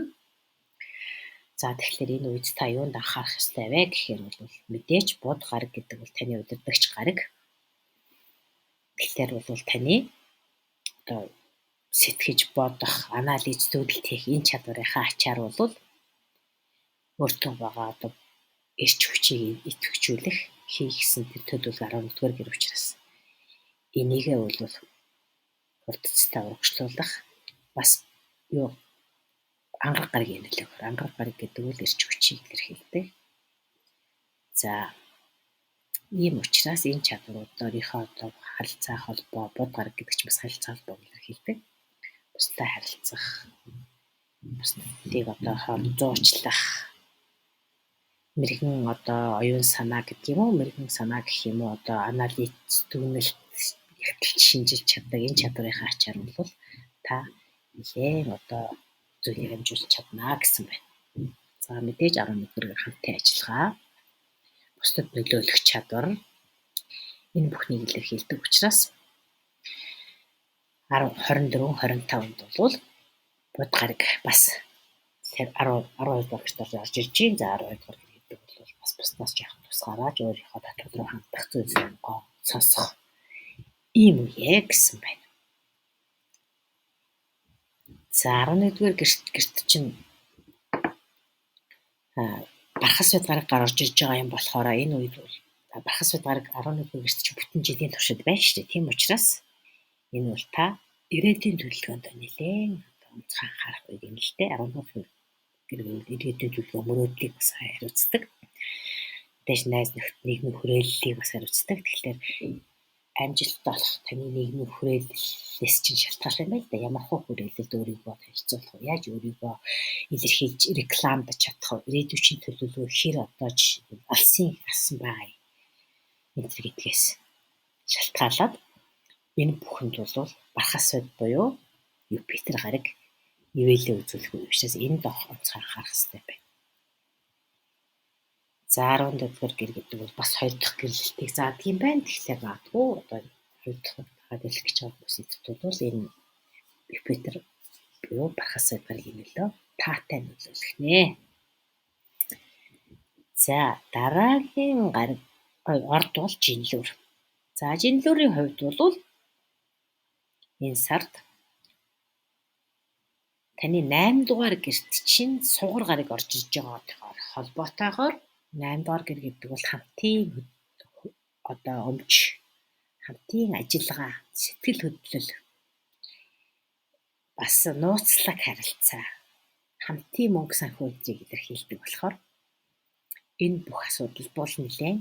За тэгэхээр энэ үед та юунд анхаарах ёстой вэ гэхээр бол мэдээж бод гараг гэдэг бол таны удирдагч гараг. Тэгэхээр бол таны одоо сэтгэж бодох, анализ зөвлөлт хийх энэ чадварынхаа ачаар бол өөртөө байгаа одоо эрч хүчийг идэвхжүүлэх хийгсэн тэр төлөвлөлт 11-р гэр учраас энийгээ бол хурдцтай урагшлуулах бас ангараг гарагийн нөлөөр ангараг гараг гэдэг нь эрч хүчийг илэрхийлдэг. За ийм учраас энэ чадварууд өөрийнхөө одоо харилцаа холбоо бод гараг гэдэг чинь бас харилцаа холбоог илэрхийлдэг. Бусдад харилцах, бусдыг одоо зуучлах, мэрэгэн одоо оюун санаа гэдэг юм уу, мэрэгэн санаа гэх юм уу одоо анализ дүгнэлт ягтлж шинжилж чаддаг энэ чадварынхаа ачаар бол та нэлээд одоо зүйлийг амжуулж чаднаа гэсэн байна. За мэдээж 11-р хамтын ажиллагаа, бусдад нөлөөлөх чадвар энэ бүхнийг илэрхийлдэг учраас 24-25-нд бол бод гараг бас 12 дугаар гэрт орж ирж байна. За 12 дугаар гэр гэдэг бол бас бусдаас яах тусгаараа өөрийнхөө дотоод руу хандах зүйл сонгоо сонсох ийм үе гэсэн байна. За 11-р гэрт чинь бархас бод гараг орж ирж байгаа юм болохоор энэ үед бол бархас бод гараг 11-р гэрт чинь бүтэн жилийн туршид байна шүү дээ. Тийм учраас энэ бол та ирээдүйн төлөвлөгөөнд нэлээд онцгой анхаарах үед юм л дээ. 11-р гэрэл ирээдүйн төлөвлөгөө мөрөөдлийг бас хариуцдаг. Дэш найз нөхд нийгмийн хүрээллийг бас хариуцдаг. Тэгэхээр амжилттай болох таны нийгмийн хүрээллээс чинь шалтгаалсан юм байна л да. Ямар хөө хүрээлэлд өөрийгөө танилцуулах вэ? Яаж өөрийгөө илэрхийлж рекламдаж чадах вэ? Ирээдүйн төлөвлөгөө хэр одоо алсын байгаа юм гэдгээс шалтгаалаад энэ бүхэнд бол бархас бод буюу Юпитер гараг ивэлээ үзүүлэх үе учраас энд онцгой анхаарах хэрэгтэй байна. За 14-р гэр гэдэг бол бас 2 дахь гэрлэлтийг заадаг юм байна. Тэгэхээр магадгүй одоо 2 дахь хэлэх гэж байгаа бүсэд бол энэ Юпитер буюу бархас бод гарагийн нөлөө таатай нөлөөлөх нэ. За дараагийн гараг орд бол жинлүүр. За жинлүүрийн хувьд бол энэ сард таны 8 дугаар гэрт чинь сугар гараг орж иж байгаатайгаар холбоотойгоор 8 дугаар гэр гэдэг бол хамтын одоо өмч, хамтын ажиллагаа, сэтгэл хөдлөл, бас нууцлаг харилцаа, хамтын мөнгө санхүүжилтийг илэрхийлдэг болохоор энэ бүх асуудал бол нэлээд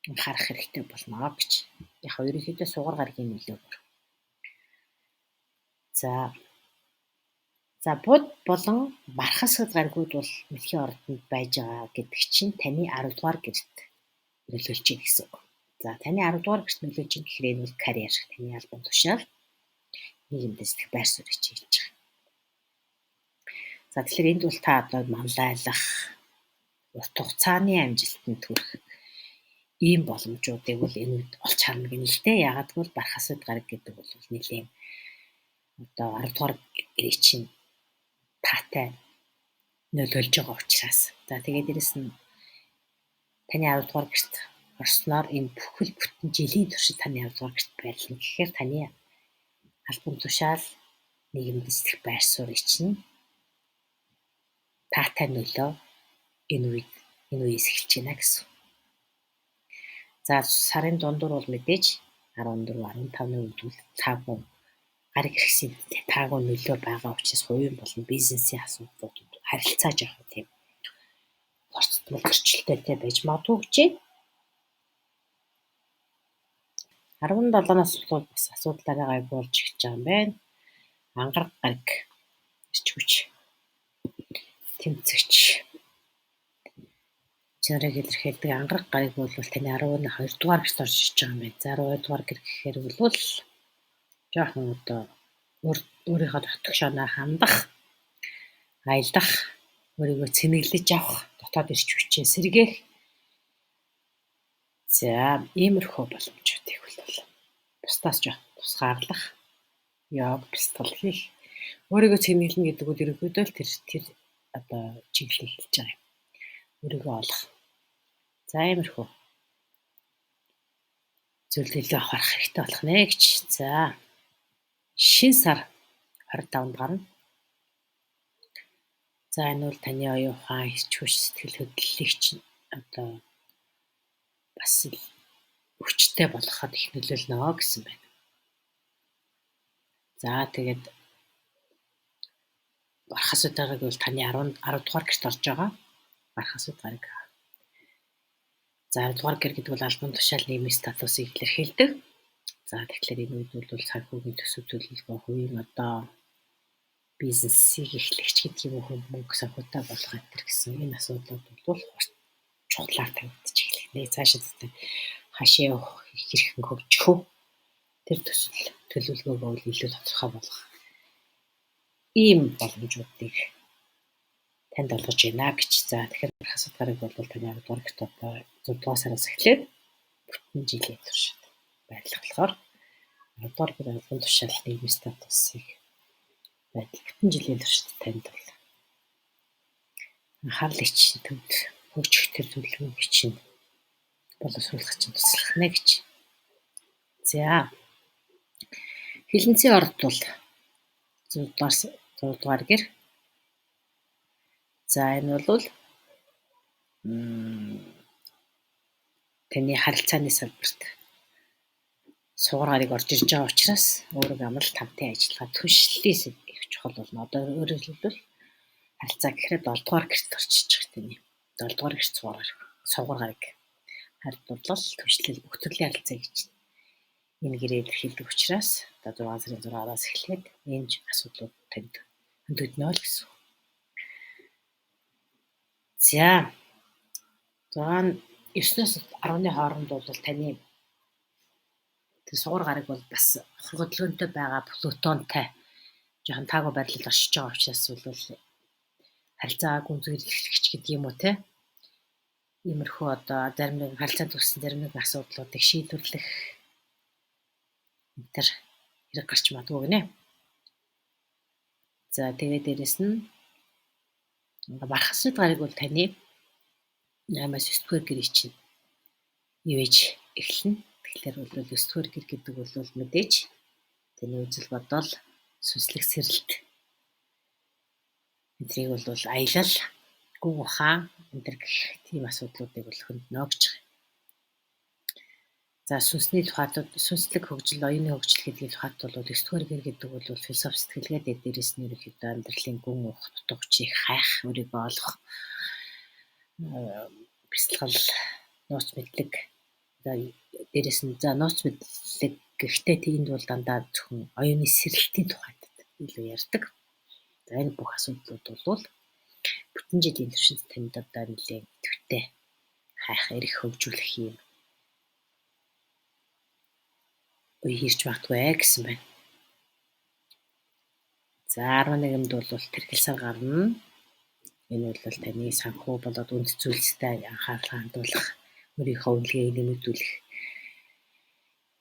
анхаарах хэрэгтэй болно гэж. Яг ерөнхийдөө сугар гарагийн нөлөөгөөр. За бод болон бархас гаригуд бол мэлхийн ордонд байж байгаа гэдэг чинь таны 10 дугаар гэрт нөлөөлж байна гэсэн үг. За таны 10 дугаар гэрт нөлөөлж байгаа гэхээр энэ бол карьер, таны албан тушаал, нийгэмд эзлэх байр суурь хийж байгаа. За тэгэхээр энд бол та одоо манлайлах, урт хугацааны амжилтанд хүрэх ийм боломжуудыг бол энэ үед олж харна гэнэ л дээ. Яагаад гэвэл бархас гараг гэдэг бол нэлийн одоо 10 дугаар гэрээ чинь таатай нөлөөлж байгаа учраас. За тэгээд дээрэс нь таны 10 дугаар гэрт орсноор энэ бүхэл бүтэн жилийн туршид таны 10 дугаар гэрт байлна. Тэгэхээр таны албан тушаал, нийгэмд эзлэх байр суурь чинь таатай нөлөө энэ үеэс эхэлж байна гэсэн. За сарын дундуур бол мэдээж 14-15-ны үед таагүй гараг ирсэн таагүй нөлөө байгаа учраас хувийн болон бизнесийн асуудлууд харилцааж явах тийм зөрчилтэй байж магадгүй гэжээ. 17-наас бол бас асуудлаараа гайгүй болж эхэлж байгаа юм байна. Ангараг гараг ирч хүч, тэмцэгч чанарыг илэрхийлдэг ангараг гараг бол таны 12 дугаар гэрт орж ирж байгаа юм байна. За 12 дугаар гэр гэхээр бол жоохон одоо өөрийнхөө дотгошооноо хандах, аялдах, өөрийгөө цэнэглэж авах, дотоод ирч хүчээ сэргээх. За иймэрхүү боломжуудыг бол бусдаас жоох тусгаарлах, йог, бэлтгэл хийх, өөрийгөө цэнэглэнэ гэдэг нь ерөнхийдөө л тэр одоо чиглэлийг хэлж байгаа юм. Өөрийгөө олох. За иймэрхүү зүйлийг авах хэрэгтэй болох нэ гэж. За шин сар 25-нд гарна. За энэ бол таны оюун ухаан, ирч хүч, сэтгэл хөдлөлийг чинь одоо бас хүчтэй болгоход их нөлөөлнө гэсэн байна. За тэгээд бархас гараг бол таны 10 дугаар гэрт орж байгаа. Бархас гараг. За 10 дугаар гэр гэдэг бол албан тушаал нийгмийн статусыг илэрхийлдэг. За тэгэхээр энэ үед бол санхүүгийн төсөв төлөвлөгөө, хувийн одоо бизнесийг эхлэгч гэдэг юм уу, мөнгө санхүүтэй болгох гэдэг гэсэн энэ асуудлууд бол чухлаар тавигдчих эхэлнэ. Цаашид хашаа явах хэрхэн хөгжих вэ? Тэр төлөвлөгөөгөө илүү тодорхой болгох ийм боломжуудыг танд олгож байна гэж. За тэгэхээр хасад гараг бол таны 10 дугаар октябр 6 дугаар сараас эхлээд бүтэн жилийн туршид байрлах болохоор 10 дугаар гэр албан тушаал нийгмийн статусыг байдал бүтэн жилийн туршид танд бол анхаарал ичийн төвд хөгжих төр төлөвлөгөө чинь боловсруулах чинь туслах нэ гэж. За хилэнцгийн орд бол 6 дугаар гэр. За энэ бол таны харилцааны салбарт суураарыг орж ирж байгаа учраас өөрөг амралт хамтын ажиллагаа түншлэлээс их чухал болно. Одоо өөрөөр хэлбэл харилцаа гэхээр 7 дугаар гэрт орчиж байгаа таны 7 дугаар гэрт суураарыг харьцуулбал түншлэл бүх төрлийн харилцаа гэж энэ гэрээ илэрхийлдэг учраас одоо 6 сарын 6-аас эхлээд энэ асуудлууд танд хөндөгднө л гэсэн. За 9-өөс 10-ны хооронд бол таны сугар гараг бол бас хургөдлөөнтэй байгаа Плутонтай жоохон таагүй байрлал оршиж байгаа учраас бол харилцаа гүнзгийрэлэгч гэдэг юм уу те. Иймэрхүү одоо зарим нэг харилцаанд үүссэн зарим нэг асуудлуудыг шийдвэрлэх энэ хэрэг гарч магадгүй гинэ. За тэгээд дээрэс нь бархасны гараг бол таны 8-аас 9 дугаар гэрээ чинь ивэж эхэлнэ. Тэгэхээр бол 9 дугаар гэр гэдэг бол мэдээж таны үзэл бодол, сүнслэг сэрэлт эдрийг бол аялал, гүн ухаан энэ гэх тийм асуудлуудыг бол хөндлөнө гэж байна. За сүнсний тухайд сүнслэг хөгжил, оюуны хөгжил гэдгийг тухайд бол 9 дугаар гэр гэдэг бол философи сэтгэлгээтэй дээрээс нь ерөнхийдөө амьдралын гүн ухах, дутуугчийг хайх, өөрийгөө олох, бясалгал, нууц мэдлэг дээрээс нь за нууц мэдлэг гэхдээ тэнд бол дандаа зөвхөн оюуны сэрэлтийн тухайд илүү ярьдаг. За энэ бүх асуудлууд бол бүтэн жилийн туршид танд одоо нэлээд идэвхтэй хайх, эрх хөгжүүлэх юм үе ирж магадгүй гэсэн байна. За 11-нд бол тэрхэл сар гарна. Энэ бол таны санхүү болоод үнд зүйлстэй анхаарал хандуулах, өөрийнхөө үнэлгээг нэмэгдүүлэх,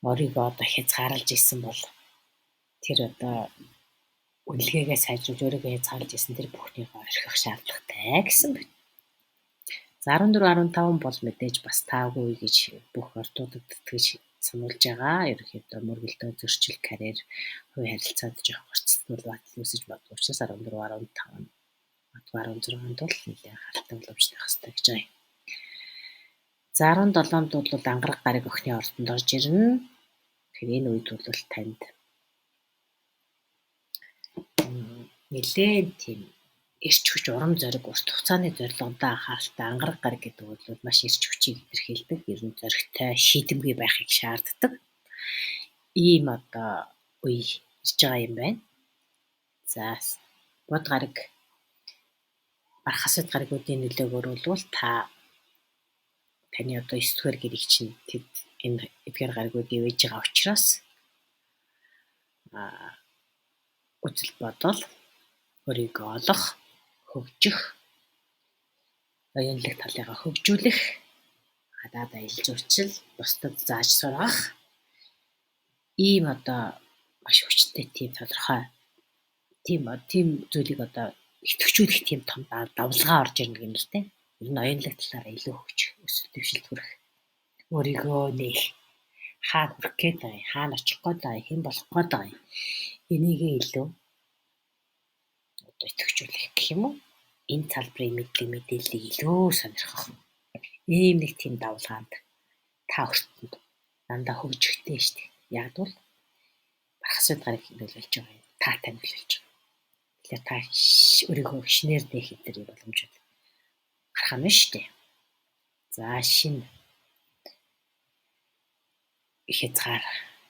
өөрийгөө одоо хязгаарлаж исэн бол тэр одоо үнэлгээгээ сайжруулж өөрийгөө хязгаарлаж исэн тэр бүхнийхөө орхих шаардлагатай гэсэн байна. За 14-15 бол мэдээж бас таагүй гэж бүх ордуудад гэж сануулж байгаа. Ерөнхийдөө мөргөлдөө зөрчил, карьер, хувийн харилцаанд жоох горцтол батал үүсэж магадгүй учраас 14-15 16-нд бол нэлээд харалтай боломжтой байх хэрэгтэй гэж байна. За 17-нд бол ангараг гараг охины ордонд орж ирнэ. Тэгэхээр энэ үед бол танд нэлээд тийм эрч хүч, урам зориг, урт хугацааны зорилгодоо анхааралтай ангараг гараг гэдэг бол маш эрч хүчийг илэрхийлдэг, ер нь зоригтой, шийдэмгий байхыг шаарддаг. Ийм одоо үе ирж байгаа юм байна. За бод гараг бархасад гарагуудын нөлөөгөөр бол таны одоо 9 дугаар гэрийг чинь энэ эдгээр гарагууд ивэж байгаа учраас үзэл бодол, өөрийгөө олох, хөгжих, оюунлаг талыгаа хөгжүүлэх, гадаад аялал жуулчил, бусдад зааж сургах ийм одоо маш хүчтэй тийм тодорхой тийм зүйлийг одоо идэвхжүүлэх тийм том давлгаа орж ирнэ гэнэ л дээ. Ер нь оюунлаг талаараа илүү хөгжих, өсөлт дэвшилт хүрэх, өөрийгөө нээх, хаана хүрэх гээд байгаа, хаана очих гээд байгаа, хэн болох гээд байгаа энийгээ илүү одоо идэвхжүүлэх гэх юм уу? Энэ салбарын мэдээллийг илүү сонирхох. Ийм нэг тийм давлгаанд та өртөнд дандаа хөгжихтэй шүү дээ. Яг бол бархасад гараг нөлөөлж байгаа юм. Таатай нөлөөлж байгаа. Тэгэхээр та өөрийгөө шинээр нээх хэдэр боломжууд гарах нь шүү дээ. За шинэ хязгаар,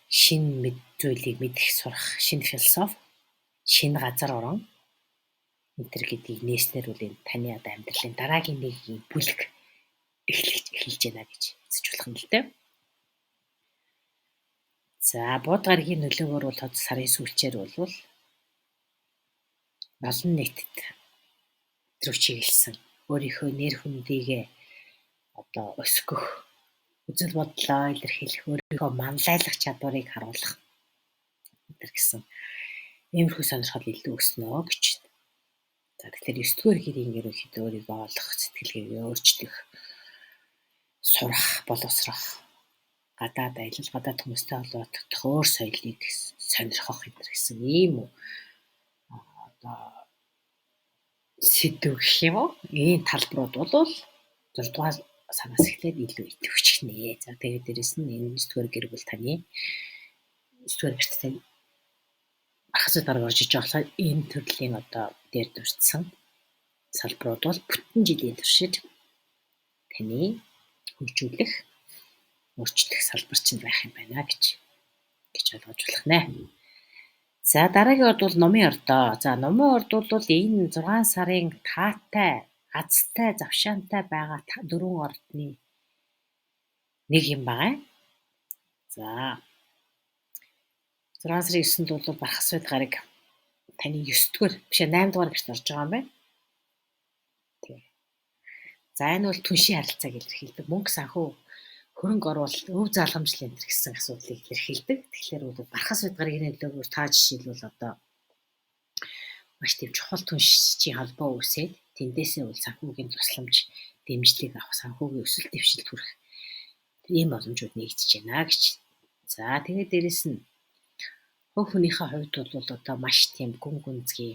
шинэ зүйлийг мэдэх сурах, шинэ философи, шинэ газар орон энэ гэдгийг нээснээр үл таны одоо амьдралын дараагийн нэг бүлэг эхэлж байна гэж үзэж болох юм л дээ. За бод гарагийн нөлөөгөөр бол сарын сүүлчээр бол олон нийтэд рүү чиглэсэн өөрийнхөө нэр хүндийгээ одоо өсгөх, үзэл бодлоо илэрхийлэх, өөрийнхөө манлайлах чадварыг харуулах гэсэн иймэрхүү сонирхол илүү өснө гэж. За тэгэхээр 9 дугаар гэрийн ерөнхийдөө өөрийгөө олох, сэтгэлгээгээ өөрчлөх, сурах, боловсрох, гадаад аялал, гадаад хүмүүстэй холбогдох, өөр соёлыг сонирхох гэсэн ийм одоо сэдв гэх юм уу? Ийм талбарууд бол 6 дугаар сараас эхлээд илүү идэвхжих нэ. За тэгээд дээрэс нь энэ 9 дугаар гэр бүл таны 9 дугаар гэртээ ахсад дарга орж иж болохоор энэ төрлийн одоо дээр дурдсан салбарууд бол бүтэн жилийн туршид таны хөгжүүлэх, өөрчлөх салбар чинь байх юм байна гэж ойлгож болох нэ. За дараагийн урд бол номын ордоо. За номын орд бол энэ 6 сарын таатай, азтай, завшаантай байгаа 4 ордны нэг юм байна. За 6 сарын 9-нд бол Бархасвид гараг таны 9 дугаар биш 8 дугаар гэрт орж байгаа юм байна. Тэг. За энэ бол түншийн харилцааг илэрхийлдэг. Мөнгө санхүү хөрөнгө оруулалт, өв залгамжлал энэ гэсэн асуудлыг илэрхийлдэг. Тэгэхээр бол Бархасвид гарагийн нөлөөгөөр та жишээлбэл одоо маш тийм чухал түншийн холбоо үүсээд тэндээсээ бол санхүүгийн тусламж, дэмжлэг авах, санхүүгийн өсөлт дэвшилт хүрэх ийм боломжууд нэгдэж байна гэж. За тэгээд дээрэс нь хувь хүнийхээ хувьд бол одоо маш тийм гүн гүнзгий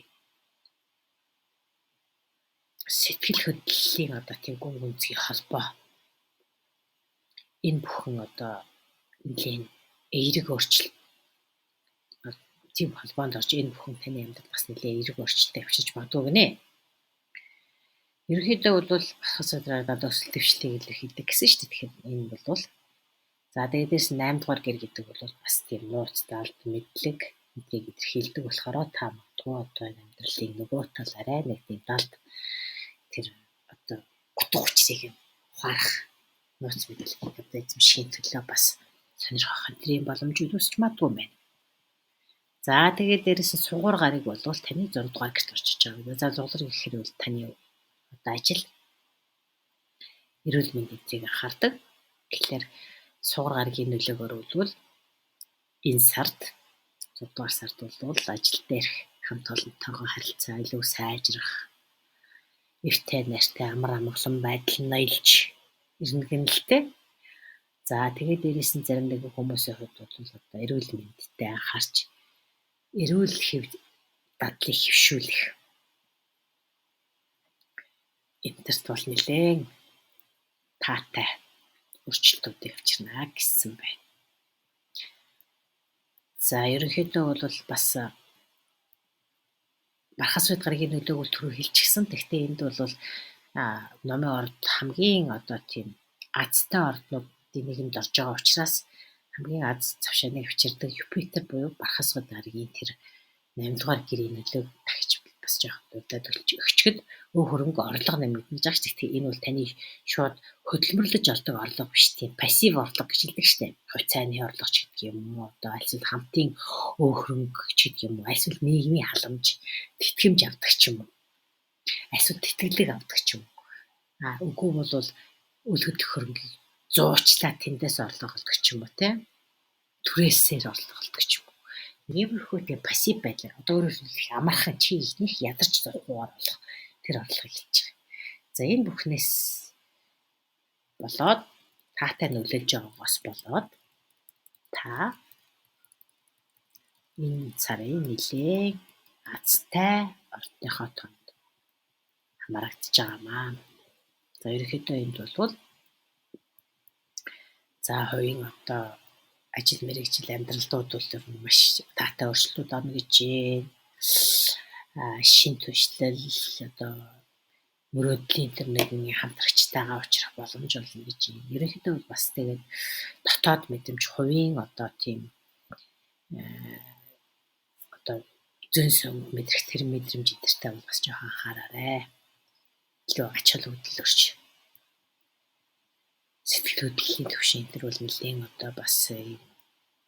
сэтгэл хөдлөлийн одоо тийм гүн гүнзгий холбоо энэ бүхэн одоо нэлийн эерэг өөрчлөлт тийм холбоонд орж энэ бүхэн таны амьдралд бас нэлээд эерэг өөрчлөлтөд авчиж магадгүй гинэ. Ерөнхийдөө бол хасадраад өсөлт дэвшлийг илэрхийлдэг гэсэн шүү дээ. Тэгэхээр энэ бол за дээрээс 8 дугаар гэр гэдэг бол бас тийм нууц даалт мэдлэг эднийг илэрхийлдэг болохоор та магадгүй одоо амьдралын нөгөө тал арай нэг тийм даалт тэр одоо утга учирыг ухаарах нууц мэдлэг одоо эзэмшхийн төлөө бас сонирхох энэ боломжууд үүсч магадгүй юм байна. За тэгээд дээрээс нь сугуур гарыг бол таны 6 дугаар гэрт орчиж байгаа. За зуглар гэхээр бол таны одоо ажил эрүүл мэндийн эзийг анхаардаг. Тэгэхээр сугуур гаргийн нөлөөгөөр бол энэ сард 6 дугаар сард бол ажил дээрх хамт олонтойгоо харилцаа илүү сайжрах, эвтэй найртай амар амгалан байдал нь аялж ирнэ гэнэлтэй. За тэгээд дээрээс нь зарим нэг хүмүүсийн хувьд бол одоо эрүүл мэндтэй анхаарч эрүүл хэв дадлыг хөвшүүлэх энтерт бол нэлээд таатай өөрчлөлтүүдийг авчирна гэсэн байна. За ерөнхийдөө бол бас Бархасвид гарагийн нөлөөг түрүү хэлчихсэн. Гэхдээ энд бол номын орд хамгийн одоо тийм азтай орднуудын нэгэнд орж байгаа учраас хамгийн аз завшааныг авчирдаг Юпитер буюу Бархасвид гарагийн тэр 8 дугаар гэрийн нөлөөг дахиж бас жоохон дурдаад өчгөд өв хөрөнгө орлого нэмэгдэж байгаа ч гэхдээ энэ бол таны шууд хөдөлмөрлөж олдог орлого биш тийм пассив орлого гэж хэлдэг штеп. Хувьцааны орлого ч гэдэг юм уу одоо альсвал хамтын өв хөрөнгө ч гэдэг юм уу альсвал нийгмийн халамж тэтгэмж авдаг ч юм уу альсвал тэтгэлэг авдаг ч юм уу үгүй бол үл хөдлөх хөрөнгийг зуучлаад тэндээс орлого олдог ч юм уу те түрээсээр орлого олдог ч юм уу иймэрхүү тийм пассив байдлаар одоо өөрөөр хэлбэл амархан чи ихнийх ядарч зургуугаар болох тэр орлогыг хэлж байгаа. За энэ бүхнээс болоод таатай нөлөөлж байгаагаас болоод та энэ сарын нэлээд азтай ордныхоо тонд хамаарагдаж байгаамаа. За ерөнхийдөө энд бол за хоёрын одоо ажил мэргэжил амьдралдууд бол маш таатай өөрчлөлтүүд орно гэж шин түвшлэл одоо мөрөөдлийн тэр нэгэн хамтрагчтайгаа уулзах боломж олно гэж ерөнхийдөө бас тэгээд дотоод мэдрэмж хувийн одоо тийм одоо зөн сөн мэдрэх тэр мэдрэмж эдэртэй бас жоохон анхаараарай. Илүү ач холбогдол өрч сэтгэл хөдлөлийн төвшин тэр бол нэлээд одоо бас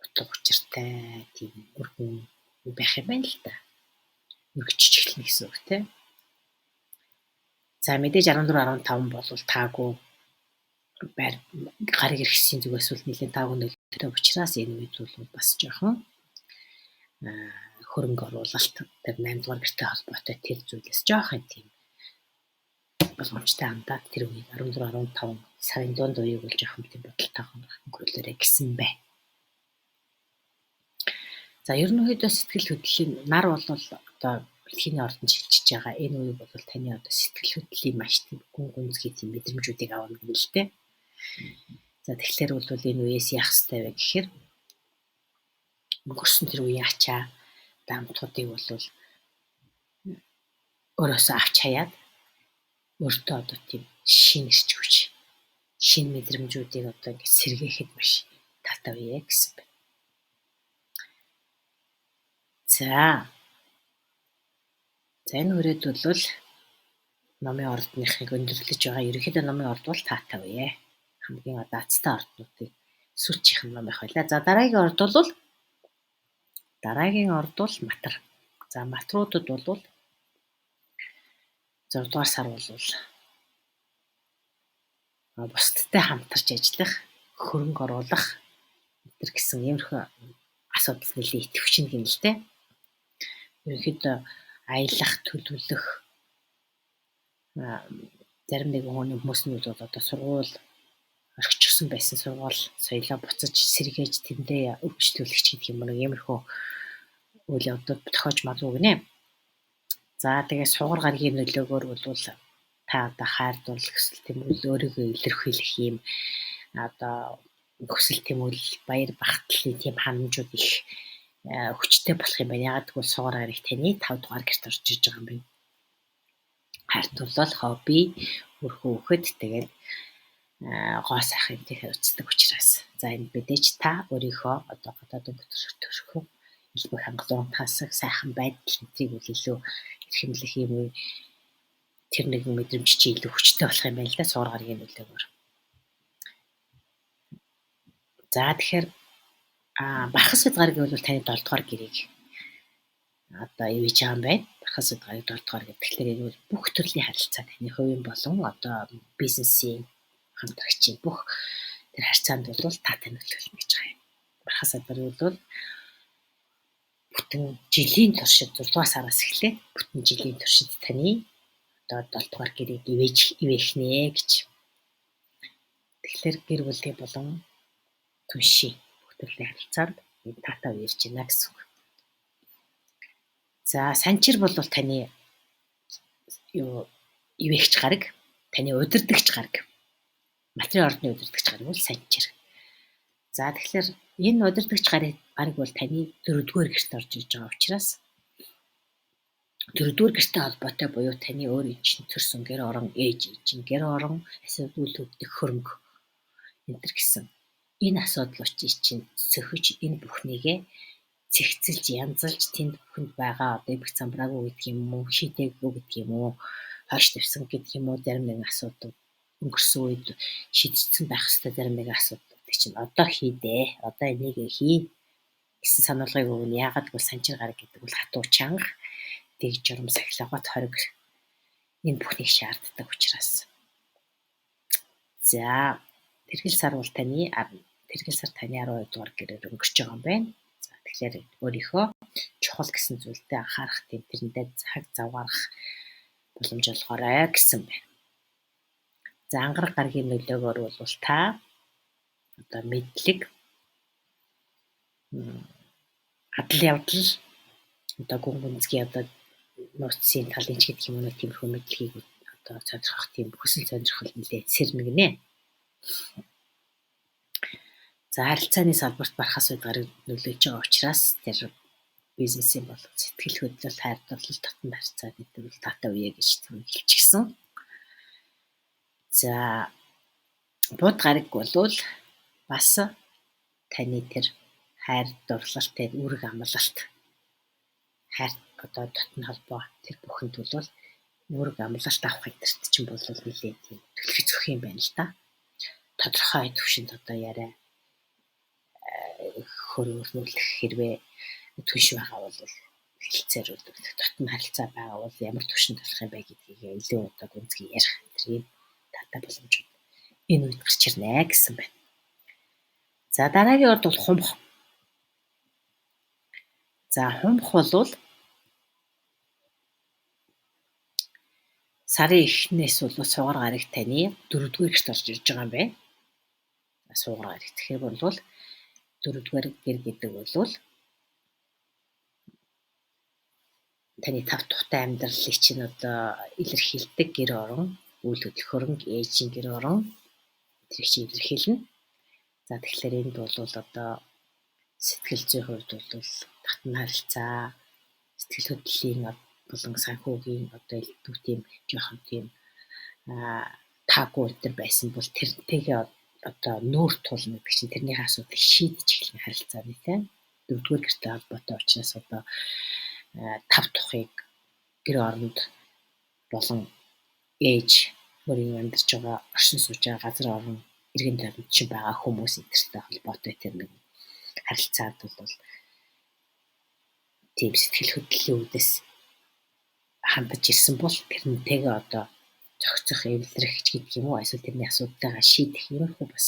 утга учиртай тийм өргөн байх юм байна л та. өргөжж эхэлнэ гэсэн үг тийм. За мэдээж 14-15 бол таагүй гарыг иргэсийн зүгээс бол нэлээд таагүй нөлөөтэй учраас энэ үед бол бас жоохон хөрөнгө оруулалт тэр 8 дугаар гэртэй холбоотой тэр зүйлээс жоохон тийм боломжтой хандаад тэр үед 14-15 сарын дунд үеиг бол жоохон тийм бодолтойгоо өнгөрүүлээрэ гэсэн байна. За ерөнхийдөө сэтгэл хөдлөлийн нар бол одоо дэлхийн ордонд шилжиж байгаа энэ үеиг бол таны одоо сэтгэл хөдлөлийн маш тийм гүн гүнзгий тийм мэдрэмжүүдийг авна гэнэ л дээ. За тэгэхээр бол энэ үеэс яах ёстой вэ гэхээр өнгөрсөн тэр үеийн ачаа даамтуудыг бол өөрөөсөө авч хаяад өөртөө одоо тийм шин ирч хүч шин мэдрэмжүүдийг одоо ингэ сэргээхэд маш талтай үе гэсэн байна. За энэ үрээд бол номын ордныхыг өндөрлөж байгаа ерөнхийдөө номын орд бол таатай үе. Хамгийн одоо азтай орднуудыг сүлжих ном байх байлаа. За дараагийн орд бол матар. За матруудад бол 6 дугаар сар бол бусдтай хамтарч ажиллах, хөрөнгө оруулах энэ гэсэн иймэрхүү асуудал нэлээд идэвхжин гэнэ л дээ. Ерөнхийдөө аялах, төлөвлөх зарим нэгэн хүмүүс нь бол одоо сургууль орхичихсан байсан сургууль соёлоо буцаж сэргээж тэндээ өргөжлүүлэгч гэдэг юм уу иймэрхүү үйл явдлууд тохиож магадгүй гинэ. За тэгээ сугар гарагийн нөлөөгөөр бол та одоо хайр дурлал хүсэл тэмүүлэл өөрийгөө илэрхийлэх юм одоо хүсэл тэмүүлэл баяр багтлын тийм ханамжууд их хүчтэй болох юм байна. Ягаад гэвэл сугар гараг таны 5 дугаар гэрт орж иж байгаа юм байна. Хайр дурлал, хобби, өрхөөхөд тэгээд гоо сайхан юмтэй үздэг учраас. За энэ мэдээж та өөрийнхөө одоо гадаад өнгөтөр төрхөө илбэг хангалуун тасаг сайхан байдал энтрийг үл илүү эрхэмлэх юм уу тэр нэгэн мэдрэмж чи илүү хүчтэй болох юм байна л да сугар гарагийн нөлөөгөөр. За тэгэхээр Бархас Бид гараг бол таны 7 дугаар гэрийг одоо ивэж байгаа юм байна. Бархас Бид гараг 7 дугаар гэх. Тэгэхээр энэ бол бүх төрлийн харилцаа таны хувийн болон одоо бизнесийн хамтрагчийн бүх тэр харьцаанд бол таатай нөлөөлнө гэж байгаа юм. Бархас Бид гараг бол бүтэн жилийн туршид 6 дугаар сараас эхлээд бүтэн жилийн туршид таны одоо 7 дугаар гэрийг ивэх нэ гэж. Тэгэхээр гэр бүлийн болон түншийн бүх төрлийн харилцаанд энэ таатай үерж байна гэсэн үг. За санчир бол таны ивэгч гараг, таны удирдагч гараг. Материалын ордны удирдагч гараг бол санчир. За тэгэхээр энэ удирдагч гараг бол таны 4-р гэрт орж иж байгаа учраас 4-р гэртэй холбоотой буюу таны өөрийн чинь төрсөн гэр орон ээж чинь гэр орон асуудлуудыг хөрөнгө энэ гэсэн энэ асуудлуудыг чинь сөхөж энэ бүхнийгээ цэгцэлж янзалж тэнд бүхэнд байгаа одоо их замбраагүй гэдэг юм уу шийдээгүй гэдэг юм уу хойш тавьсан гэдэг юм уу зарим нэгэн асуудал өнгөрсөн үед шийдэгдсэн байх ёстой зарим нэгэн асуудлыг чинь одоо хийдээ одоо энийг хий гэсэн сануулгыг өгнө. Яагаад гэвэл санчир гараг гэдэг бол хатуу чанга дэг журам сахилгат хориг энэ бүхнийг шаарддаг учраас. За тэргэл сар бол таны 12 дугаар гэрээр өнгөрч байгаа юм байна. За тэгэхээр өөрийнхөө чухал гэсэн зүйлдээ анхаарах тийм тэрэндээ цаг зав гаргах боломж олгоорой гэсэн байна. За ангараг гарагийн нөлөөгөөр бол та одоо мэдлэг адал явдал одоо гүн гүнзгий одоо нууцын талын ч гэдэг юм уу тиймэрхүү мэдлэгийг одоо сонирхох тийм хүсэл сонирхол нэлээд сэрнэгнэ. За харилцааны салбарт Бархас Бид гараг нөлөөлж байгаа учраас тэр бизнесийн болон сэтгэл хөдлөл хайр дурлал татан харьцаа гэдэг бол таатай үе гэж хэлчихсэн. За бууд гараг бол бас таны тэр хайр дурлалтай үүрэг амлалт хайр одоо дотны холбоо тэр бүхэнд бол үүрэг амлалт авах гэдэгт чинь бол нэлээд тийм төлөв зөх юм байна л да. Тодорхой төвшөнд одоо яриа хөрөөрнүүлэх хэрвээ түнш байгаа бол хэлцээр дотн харилцаа байгаа бол ямар түвшинд болох юм бэ гэдгийг илүү одоо гүнзгий ярих энэ таатай боломжууд энэ үед гарч ирнэ гэсэн байна. За дараагийн урд бол хумх. За хумх болвол сарын эхнээс бол сугар гараг таны 4-р гэрт орж ирж байгаа юм байна. Сугар гараг. Тэгэхээр бол 4-р гэр гэдэг бол таны тав тухтай амьдралыг чинь одоо илэрхийлдэг гэр орон, үйл хөдлөхөрн, ээжийн гэр орон тэрийг чинь илэрхийлнэ. За тэгэхээр энд бол одоо сэтгэл зүйн хувьд бол татна харилцаа, сэтгэл хөдлөлийн болон санхүүгийн одоо илүү тийм жоохон тийм таагүй өдр байсан бол тэрнтэйгээ одоо нүүр тулна гэдэг чинь тэрний асуудыг шийдэж эхлэх харилцааны тийм 4-р гэртэй холбоотой учраас одоо тав тухыг гэр оронд болон ээж өөрийн амьдарч байгаа оршин сууж байгаа газар орон иргэн тойронд чинь байгаа хүмүүс энтертэй холбоотой тэр нэг харилцаад бол тийм сэтгэл хөдлөлийн үүдээс хандаж ирсэн бол тэрнтэйгээ одоо зохицох эвлэрэх гэдэг юм уу эсвэл тэрний асуудлаа шийдэх ерөнхий бас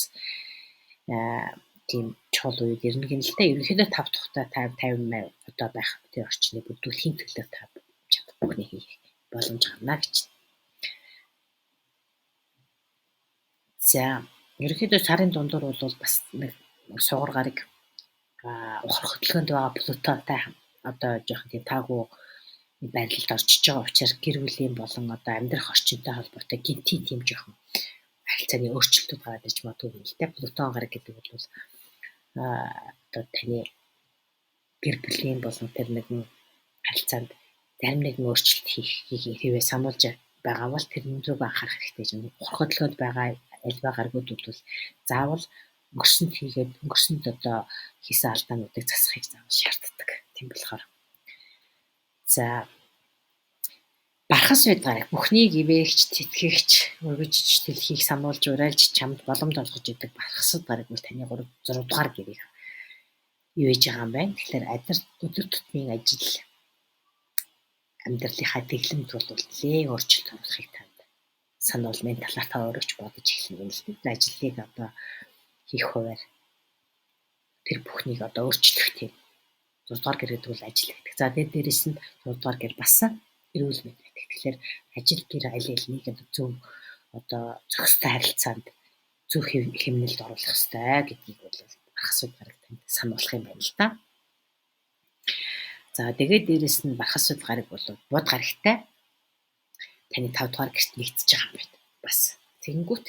тийм чухал үед ирнэ гэнэ л дээ. Ерөнхийдөө тав тухтай 50 одоо байх тэр орчныг бүрдүүлэхийн төлөө та чадах бүхнийг хийх боломж гарна гэж. За ерөнхийдөө сарын дундуур бол бас нэг сугар гараг ухрах хөдөлгөөнд байгаа Плутонтай одоо жоохон тийм таагүй байрлалд орчиж байгаа учраас гэр бүлийн болон одоо амьдрах орчинтой холбоотой гинти тийм жоохон харилцааны өөрчлөлтүүд гараад ирж магадгүй юм л дээ. Плутон гараг гэдэг бол одоо таны гэр бүлийн болон тэр нэгэн харилцаанд зарим нэгэн өөрчлөлт хийх хэвээ сануулж байгаа бол тэрний рүү анхаарах хэрэгтэй юм. Ухрах хөдөлгөөнд байгаа альва гаргууд бол заавал өнгөрсөнд одоо хийсэн алдаануудыг засахыг заавал шаарддаг. Тийм болохоор за бархас үед гараг бүхнийг ивээгч, тэтгэгч, өргөжж дэлхийг сануулж урайлж чамд боломж олгож идэг бархасд гараг бол таны 3 дугаар гэрийг ивэж байгаа юм байна. Тэгэхээр өдөр тутмын ажил амьдралынхаа дэглэмд бол нэлээд өөрчлөлт оруулахыг танд сануул менталаар та өөрөөч бодож эхлэх юм л дээ. Ажлыг одоо хийх хуваар тэр бүхнийг одоо өөрчлөх тийм 6 дугаар гэр гэдэг бол ажил гэдэг. За дээрээс нь 6 дугаар гэр бас эрүүл мэнд байдаг. Тэгэхээр ажил гэр аль алийг зөв одоо зохистой харилцаанд зөв хэмнэлд оруулах хэрэгтэй гэдгийг бол бархасууд гараг танд сануулах юм байна л да. За тэгээд дээрээс нь бархасууд гараг бол бод гарагтай таны 5 дугаар гэрт нэгдэж байгаа юм байна. Бас тэгэнгүүт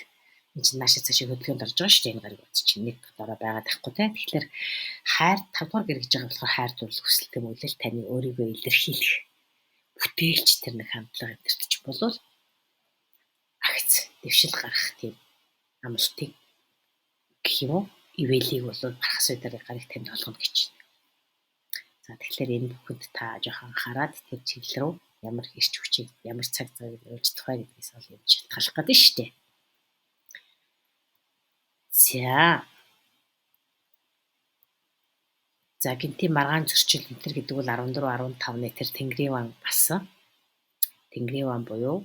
энэ чинь наашаа цаашаа хөдөлгөөнд орж байгаа шүү дээ энэ гараг бод чинь нэг дараа байгаа тахгүй те. Тэгэхээр хайр 5 дугаар гэр гэж байгаа болохоор хайр дурлал хүсэлт юм үйлэл таны өөрийгөө илэрхийлэх бүтээлч тэр нэг хандлага өдөртч болвол агц дэвшил гарах тийм амлалтыг гэх юм уу ивэлийг бол бархас үдээр гараг танд олгоно гэж. За тэгэхээр энэ бүхэнд та жоохон хараад тэр чиглэл рүү ямар хэрч хүчийг ямар цаг цагийг өрж тухай гэдгээс ол юм шалтгаалах гэдэг нь шүү дээ. За гинти маргаан зөрчил энэ гэдэг бол 14 15-ны тэр Тэнгэрийн ван бас Тэнгэрийн ван буюу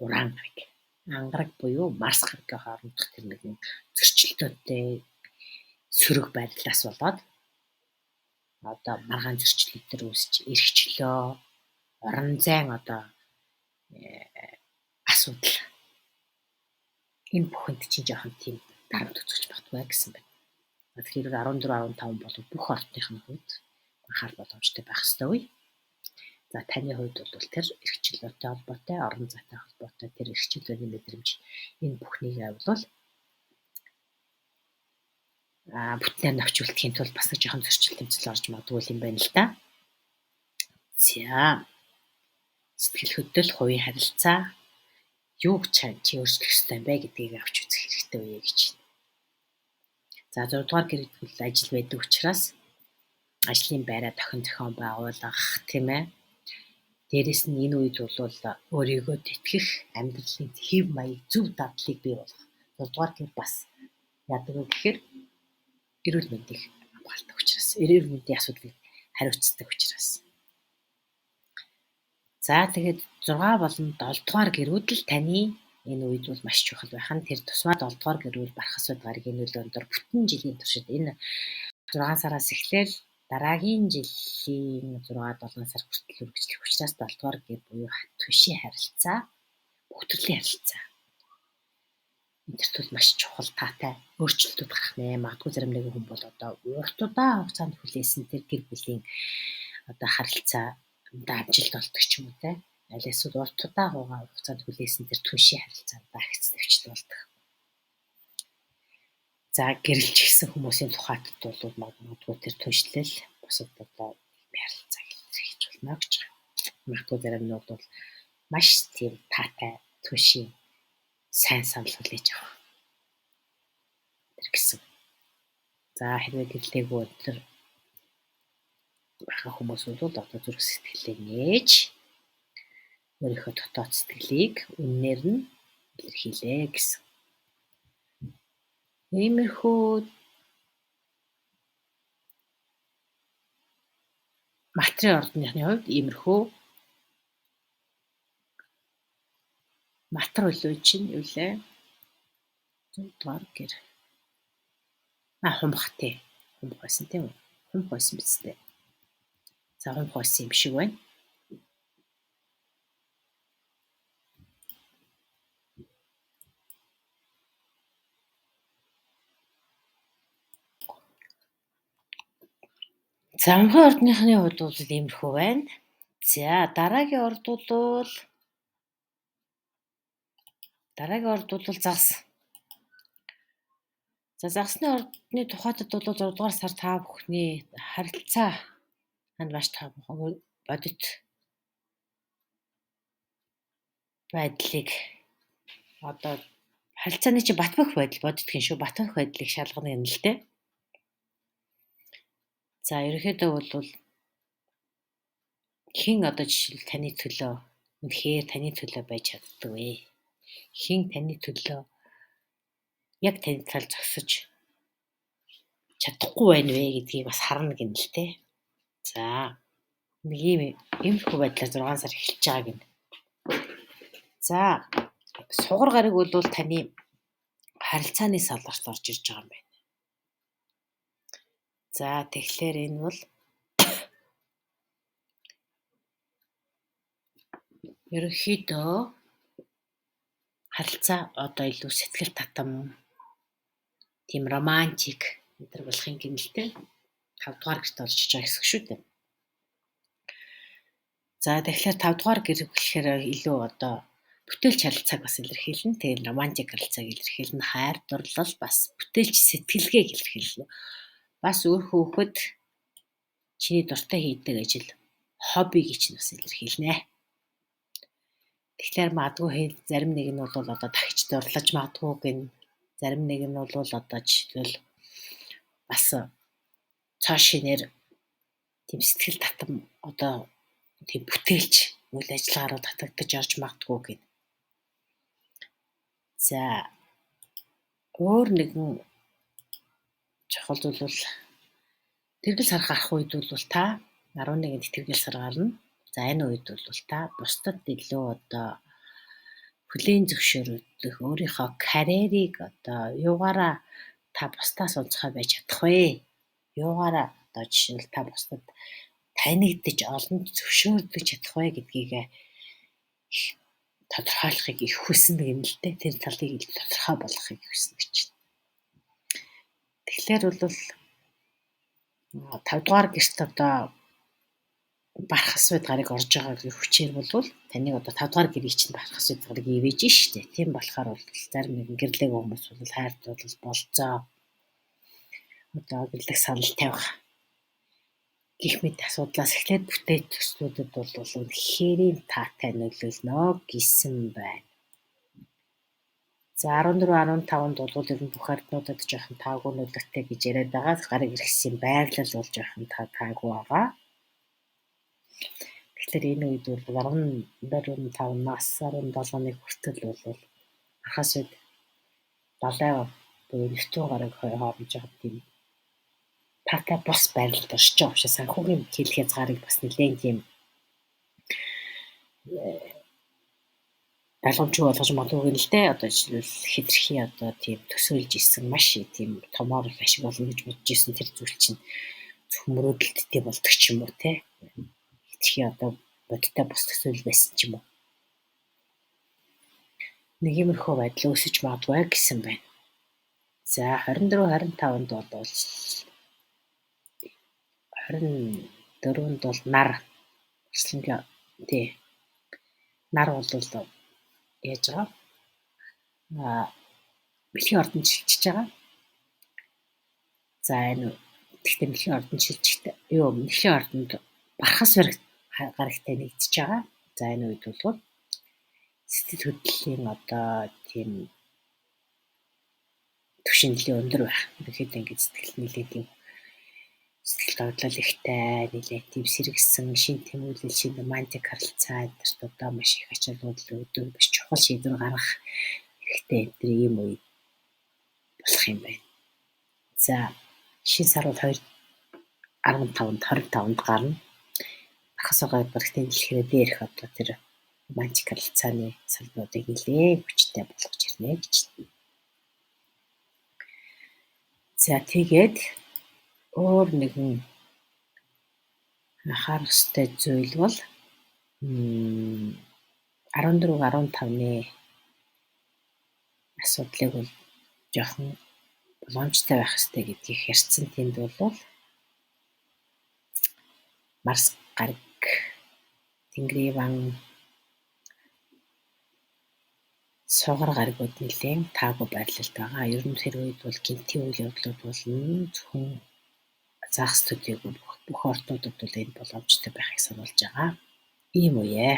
уран гараг. Ангараг буюу Марс гарагийн хоорондох тэр нэгэн зөрчилтөөнтэй сөрөг байдлаас болоод одоо маргаан зөрчлүүд төр үүсч эрх чөлөө орон зайн одоо асуудал энэ бүхэнд чинь жоохон тийм дарамт үзүүлж багтгүй гэсэн байна. Тэгэхээр 14 15 бол бүх ортынхны хувьд анхаарал боломжтой байх ёстой үе. За таны хувьд бол тэр эрх чөлөөтэй холбоотой, орон зайтай холбоотой тэр эрх чөлөөний мэдрэмж энэ бүхнийг аввал бүтнээр навчуулдгийн тулд бас нэг жоохон зөрчил тэмцэл орж магадгүй юм байна л да. За сэтгэл хөдлөл, хувийн харилцаа юу чи өөрчлөх ёстой юм бэ гэдгийг авч үзэх хэрэгтэй үе гэж байна. За 6 дугаар гэр бүл ажил байдаг учраас ажлын байраа зохион байгуулах тийм ээ. Дээрээс нь энэ үед бол өөрийгөө тэтгэх, амьдралын хэв маяг зөв дадлыг бий болгох. 6 дугаар гэр бас яадаг вэ гэхээр эрүүл мэндийг хамгаалдаг учраас, эрүүл мэндийн асуудлыг хариуцдаг учраас. За тэгээд 6 болон 7 дугаар гэрүүд л таны энэ үед бол маш чухал байх нь. Тэр тусмаа 7 дугаар гэрүүл барах асуудал гарыг энэ үйл өндөр бүтэн жилийн туршид энэ 6 сараас эхлээл дараагийн жилийн 6-7 сар хүртэл үргэлжлэх учраас 7 дугаар гэр буюу түшийн харилцаа, бүх төрлийн харилцаа. Эндэрт бол маш чухал таатай өөрчлөлтүүд гарах нэ. Магадгүй зарим нэгэн хүн бол одоо урт удаан хугацаанд хүлээсэн тэр гэр бүлийн одоо харилцаанд амжилт олдог ч юм уу те. Аль эсвэл урт удаан хугацаанд хүлээсэн тэр түншийн харилцаанд багц төвчл болдог. За гэрэлж гисэн хүмүүсийн тухайд бол магадгүй тэр түншлэл бусад одоо харилцааг илэрхийлж болно гэж байна. Магадгүй зарим нь бол маш тийм таатай түншийн сайн санал хүлээж авах. Тэр гэсэн. За хэрвээ гэрлээгүй тэр бахан хүмүүс бол одоо зүрх сэтгэлээ нээж өөрийнхөө дотоод сэтгэлийг үннээр нь илэрхийлээ гэсэн. Иймэрхүү материал ордныхны хувьд иймэрхүү матер үлүй чинь юу лээ? 100 дугаар гэр. Хумх тий. Хумх байсан тийм үү? Хумх байсан биз дээ. За хумх байсан юм шиг байна. Замхан ордныхны хувьд бол иймэрхүү байна. За дараагийн орд бол загас. За загасны ордны тухайтад бол 6 дугаар сар та бүхний харилцаа ханд маш таагүй бодит байдлыг одоо харилцааны чи батбах байдал бодит гин шүү батбах байдлыг шалгана юм л дээ. За ерөнхийдөө бол хэн одоо жишээл таны төлөө үнэхээр таны төлөө байж чаддаг вэ? Хэн таны төлөө яг таны тал зогсож чадахгүй байна вэ гэдгийг бас харна гин л дээ. За нэг юм иймэрхүү байдлаар 6 сар эхэлж байгаа гин. За сугар гариг бол таны харилцааны салбарт орж ирж байгаа юм байна. За тэгэхээр энэ бол ерөнхийдөө харилцаа одоо илүү сэтгэл татам тийм романтик энэ болох юм гинэлтэй 5 дугаар гэрт орж иж байгаа гэсэн шүү дээ. За тэгэхээр 5 дугаар гэр гэхээр илүү одоо бүтээлч харилцааг бас илэрхийлнэ. Тэгээд романтик харилцааг илэрхийлнэ. Хайр дурлал бас бүтээлч сэтгэлгээг илэрхийлнэ. Бас өөрийнхөө хөхөд чиний дуртай хийдэг ажил хоббиг чинь бас илэрхийлнэ. Тэгэхээр магадгүй зарим нэг нь бол одоо дахиж дурлаж магадгүй гин зарим нэг нь бол одоо жишээл бас цоо шинээр тийм сэтгэл татам одоо тийм бүтээлч үйл ажиллагаа руу татагдаж орж магадгүй гин. За өөр нэгэн чухал зүйл бол тэргэл сар гарах үед бол та 11-нд тэргэл сар гарна. За энэ үед бол та бусдад илүү одоо хүлээн зөвшөөрөх өөрийнхөө карьерийг одоо юугаараа та бусдаас онцгой байж чадах вэ? Юугаараа одоо жишээл та бусдад танигдж олонд зөвшөөрдөг чадах вэ гэдгийг тодорхойлохыг их хүснэ юм л дээ. Тэр талыг тодорхой болгохыг хүснэ гэж байна. Тэгэхээр бол 5 дугаар гэрт одоо барах асуудал гарыг орж байгаа хүчээр бол таныг одоо 5 дугаар гэрийг чинь барах асуудал гарыг ивэж штэ. Тийм болохоор бол зарим нэгэн гэрлэг хүмүүс бол хайрт бол болцоо одоо гэрлэг санал тавих гэх мэт асуудлаас эхлээд бүтээт төслүүдэд бол үнэхээр таатай нөлөөлнө гэсэн байна. За 14-15-нд бол ер нь бүх арднуудад жоохон таагүй нөлөөтэй гэж яриад байгаа. Гарыг иргэсийн байрлал бол жоохон таагүй байгаа. Тэгэхээр энэ үед бол 14-15-наас 17-ны хүртэл бол ахаас үед далай буюу нэвтэн гараг хооронд жоо тийм таатай бос байрлалд орж байгаа учраас санхүүгийн хил хязгаарыг бас нэлээд тийм Ойлгомжгүй болгож магадгүй л дээ. Одоо жишээлбэл хэтэрхий одоо тийм төсөөлж исэн маш тийм томоор ашиг болно гэж бодож исэн тэр зүйл чинь зөвхөн мөрөөдөлттэй болдог ч юм уу те. Хэтэрхий одоо бодиттой бус төсөөл байсан ч юм уу. Нэг иймэрхүү байдал үүсэж магадгүй гэсэн байна. За 24-25-нд бол 24-нд бол нар Арслангийн тий нар бол яаж байгаа? Бэлгийн ордонд шилжиж байгаа. За энэ гэхдээ бэлгийн ордонд шилжихдээ бэлгийн ордонд бархас гарагтай нэгдэж байгаа. За энэ үед бол сэтгэл хөдлөлийн одоо тийм түвшинлийн өндөр байх. Ерөнхийдөө ингэж сэтгэл нэлээд тийм сэтгэл годлол ихтэй, нэлээд тийм сэргсэн, шин тэмүүлэл, шин романтик харилцаа гэдэрт одоо маш их ач холбогдол өгдөг, биш чухал шийдвэр гаргах хэрэгтэй энэ ийм үе болох юм байна. За шин сар бол 25-нд гарна. Бархас гарагтай дэлхийрээ дээрх одоо тэр романтик харилцааны салбаруудыг нэлээд хүчтэй болгож ирнэ гэж. За тэгээд өөр нэгэн анхаарах ёстой зүйл бол 14-15-ны асуудлыг бол жоохон боломжтой байх ёстой гэдгийг ярьсан. Тэнд бол Марс гараг, Тэнгэрийн ван, Сугар гарагуд нэлээд таагүй байрлалд байгаа. Ер нь тэр үед бол гинтийн үйл явдлууд болно. Зөвхөн загас төдийгүй бүх орнуудад бол энэ боломжтой байхыг сануулж байгаа. Ийм үе.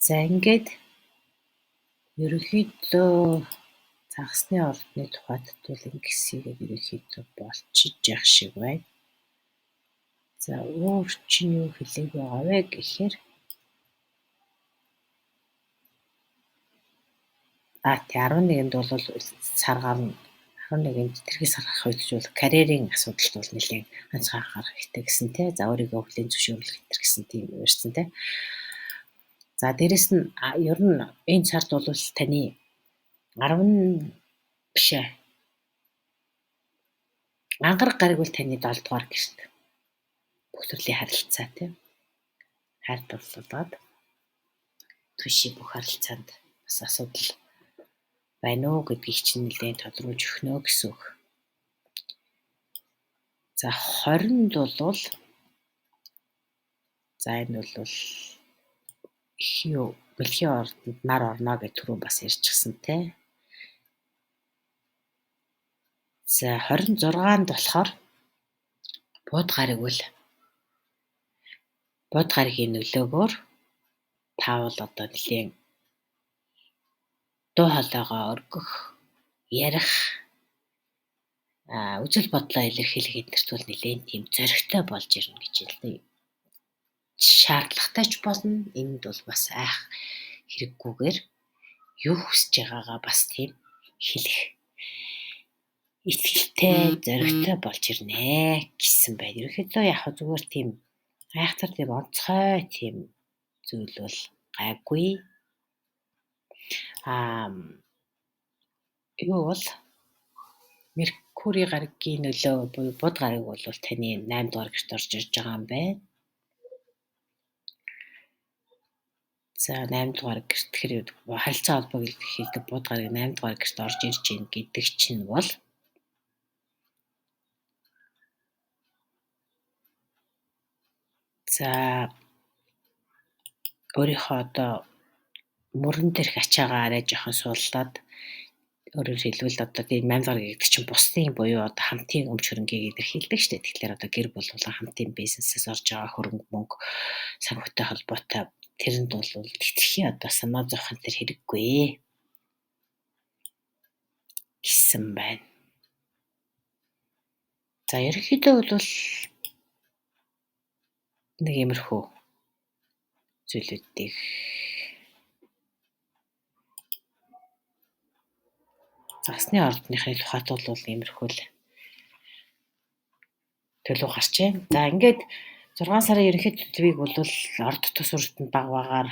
За ингээд ерөнхийдөө загасны ордны тухайд бол ингэсийг ерөнхийдөө болчихж явах шиг байна. За өөр чинь юу хэлээг байгаа вэ гэхээр тий 11-нд бол сар гарна. 11-нд тэрхий сар гарах үед бол карьерийн асуудалд бол нэлээд анхаарах хэрэгтэй гэсэн тий. За өөрийгөө хүлээн зөвшөөрөх хэрэгтэй гэсэн тийм ярьсан тий. За дээрэс нь ер нь энэ сард бол таны 10 бишээ. Ангараг гараг бол таны 7 дугаар гэрт. Бүх төрлийн харилцаа тий. Хайр дурлалаад түши бүх харилцаанд бас асуудал байна уу гэдгийг чинь нэлээд тодруулж өгнө гэсэн үг. За 20-нд бол за энэ бол бэлгийн ордонд нар орно гэж түрүү бас ярьчихсан тий. За 26-нд болохоор бууд гарагийн нөлөөгөөр таавал одоо нэлээд дуу хоолойгоо өргөх, ярих, үжил бодлоо илэрхийлэх гэдэрт бол нэлээд тийм зоригтой болж ирнэ гэж хэлдэг. Шаардлагатай ч болно. Энд бол бас айх хэрэггүйгээр юу хүсэж байгаагаа бас тийм хэлэх итгэлтэй, зоригтой болж ирнэ гэсэн байна. Ерөнхийдөө яг зүгээр тийм айхтар тийм онцгой тийм зүйл бол гайгүй. Юу бол Меркури гарагийн нөлөө буюу бод гараг бол таны 8 дугаар гэрт орж ирж байгаа юм байна. За 8 дугаар гэрт тэгэхээр харилцаа холбоог хэлдэг бод гараг 8 дугаар гэрт орж ирж гин гэдэг чинь бол за өөрийнхөө одоо мөрөн дээрх ачаагаа арай жоохон сууллаад өөрөөр хэлбэл одоо тийм 8 дугаар гэдэг чинь бусдын буюу одоо хамтын өмч хөрөнгийг илэрхийлдэг шүү дээ. Тэгэхээр одоо гэр бүл болон хамтын бизнесээс орж байгаа хөрөнгө мөнгө санхүүтэй холбоотой тэрэнд бол хэтэрхий одоо санаа зовхон тэр хэрэггүй гэсэн байна. За ерөнхийдөө бол нэг иймэрхүү зүйлүүдийг загасны ордныхны тухайд бол иймэрхүү л төлөв гарч байна. За ингээд 6 сарын ерөнхий төлөвийг бол орд тус өртөнд баг багаар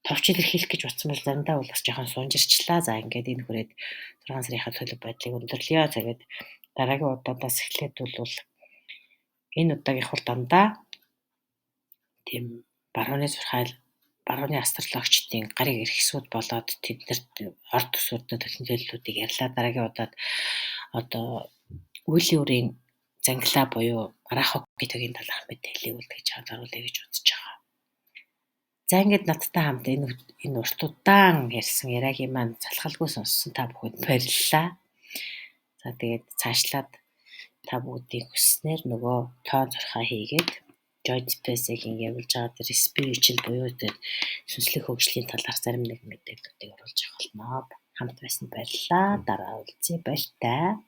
товч илэрхийлэх гэж утсан бол заримдаа бол бас жоохон сунжирчлаа. За ингээд энэ хүрээд 6 сарынхаа төлөв байдлыг өндөрлөё. Тэгээд дараагийн удаадаас эхлээд бол энэ удаагийнх бол дандаа тийм барууны зурхаал барууны астрологчдын гарыг ирэх сууд болоод тэднэрт орд тусуудад төлөвлөлтүүдийг ярьлаа. Дараагийн удаад одоо үеийн үрийн зангилаа буюу арахокитогийн талаарх мэдээллийг үлдээж харуулъя гэж бодож байгаа. За ингээд надтай хамт энэ урт удаан ярьсан яриагийн маань залхалгүй сонссон та бүхэнд баярлалаа. За тэгээд цаашлаад та бүгдийг хүснээр нөгөө тоон зурхаа хийгээд joint space-ийн явуулж байгаа тэр spiritual буюу тэр сүнслэг хөгжлийн талаарх зарим нэг мэдээллүүдийг оруулж авах болно. Хамт байсанд баярлалаа. Дараа уулзъя. Баяртай.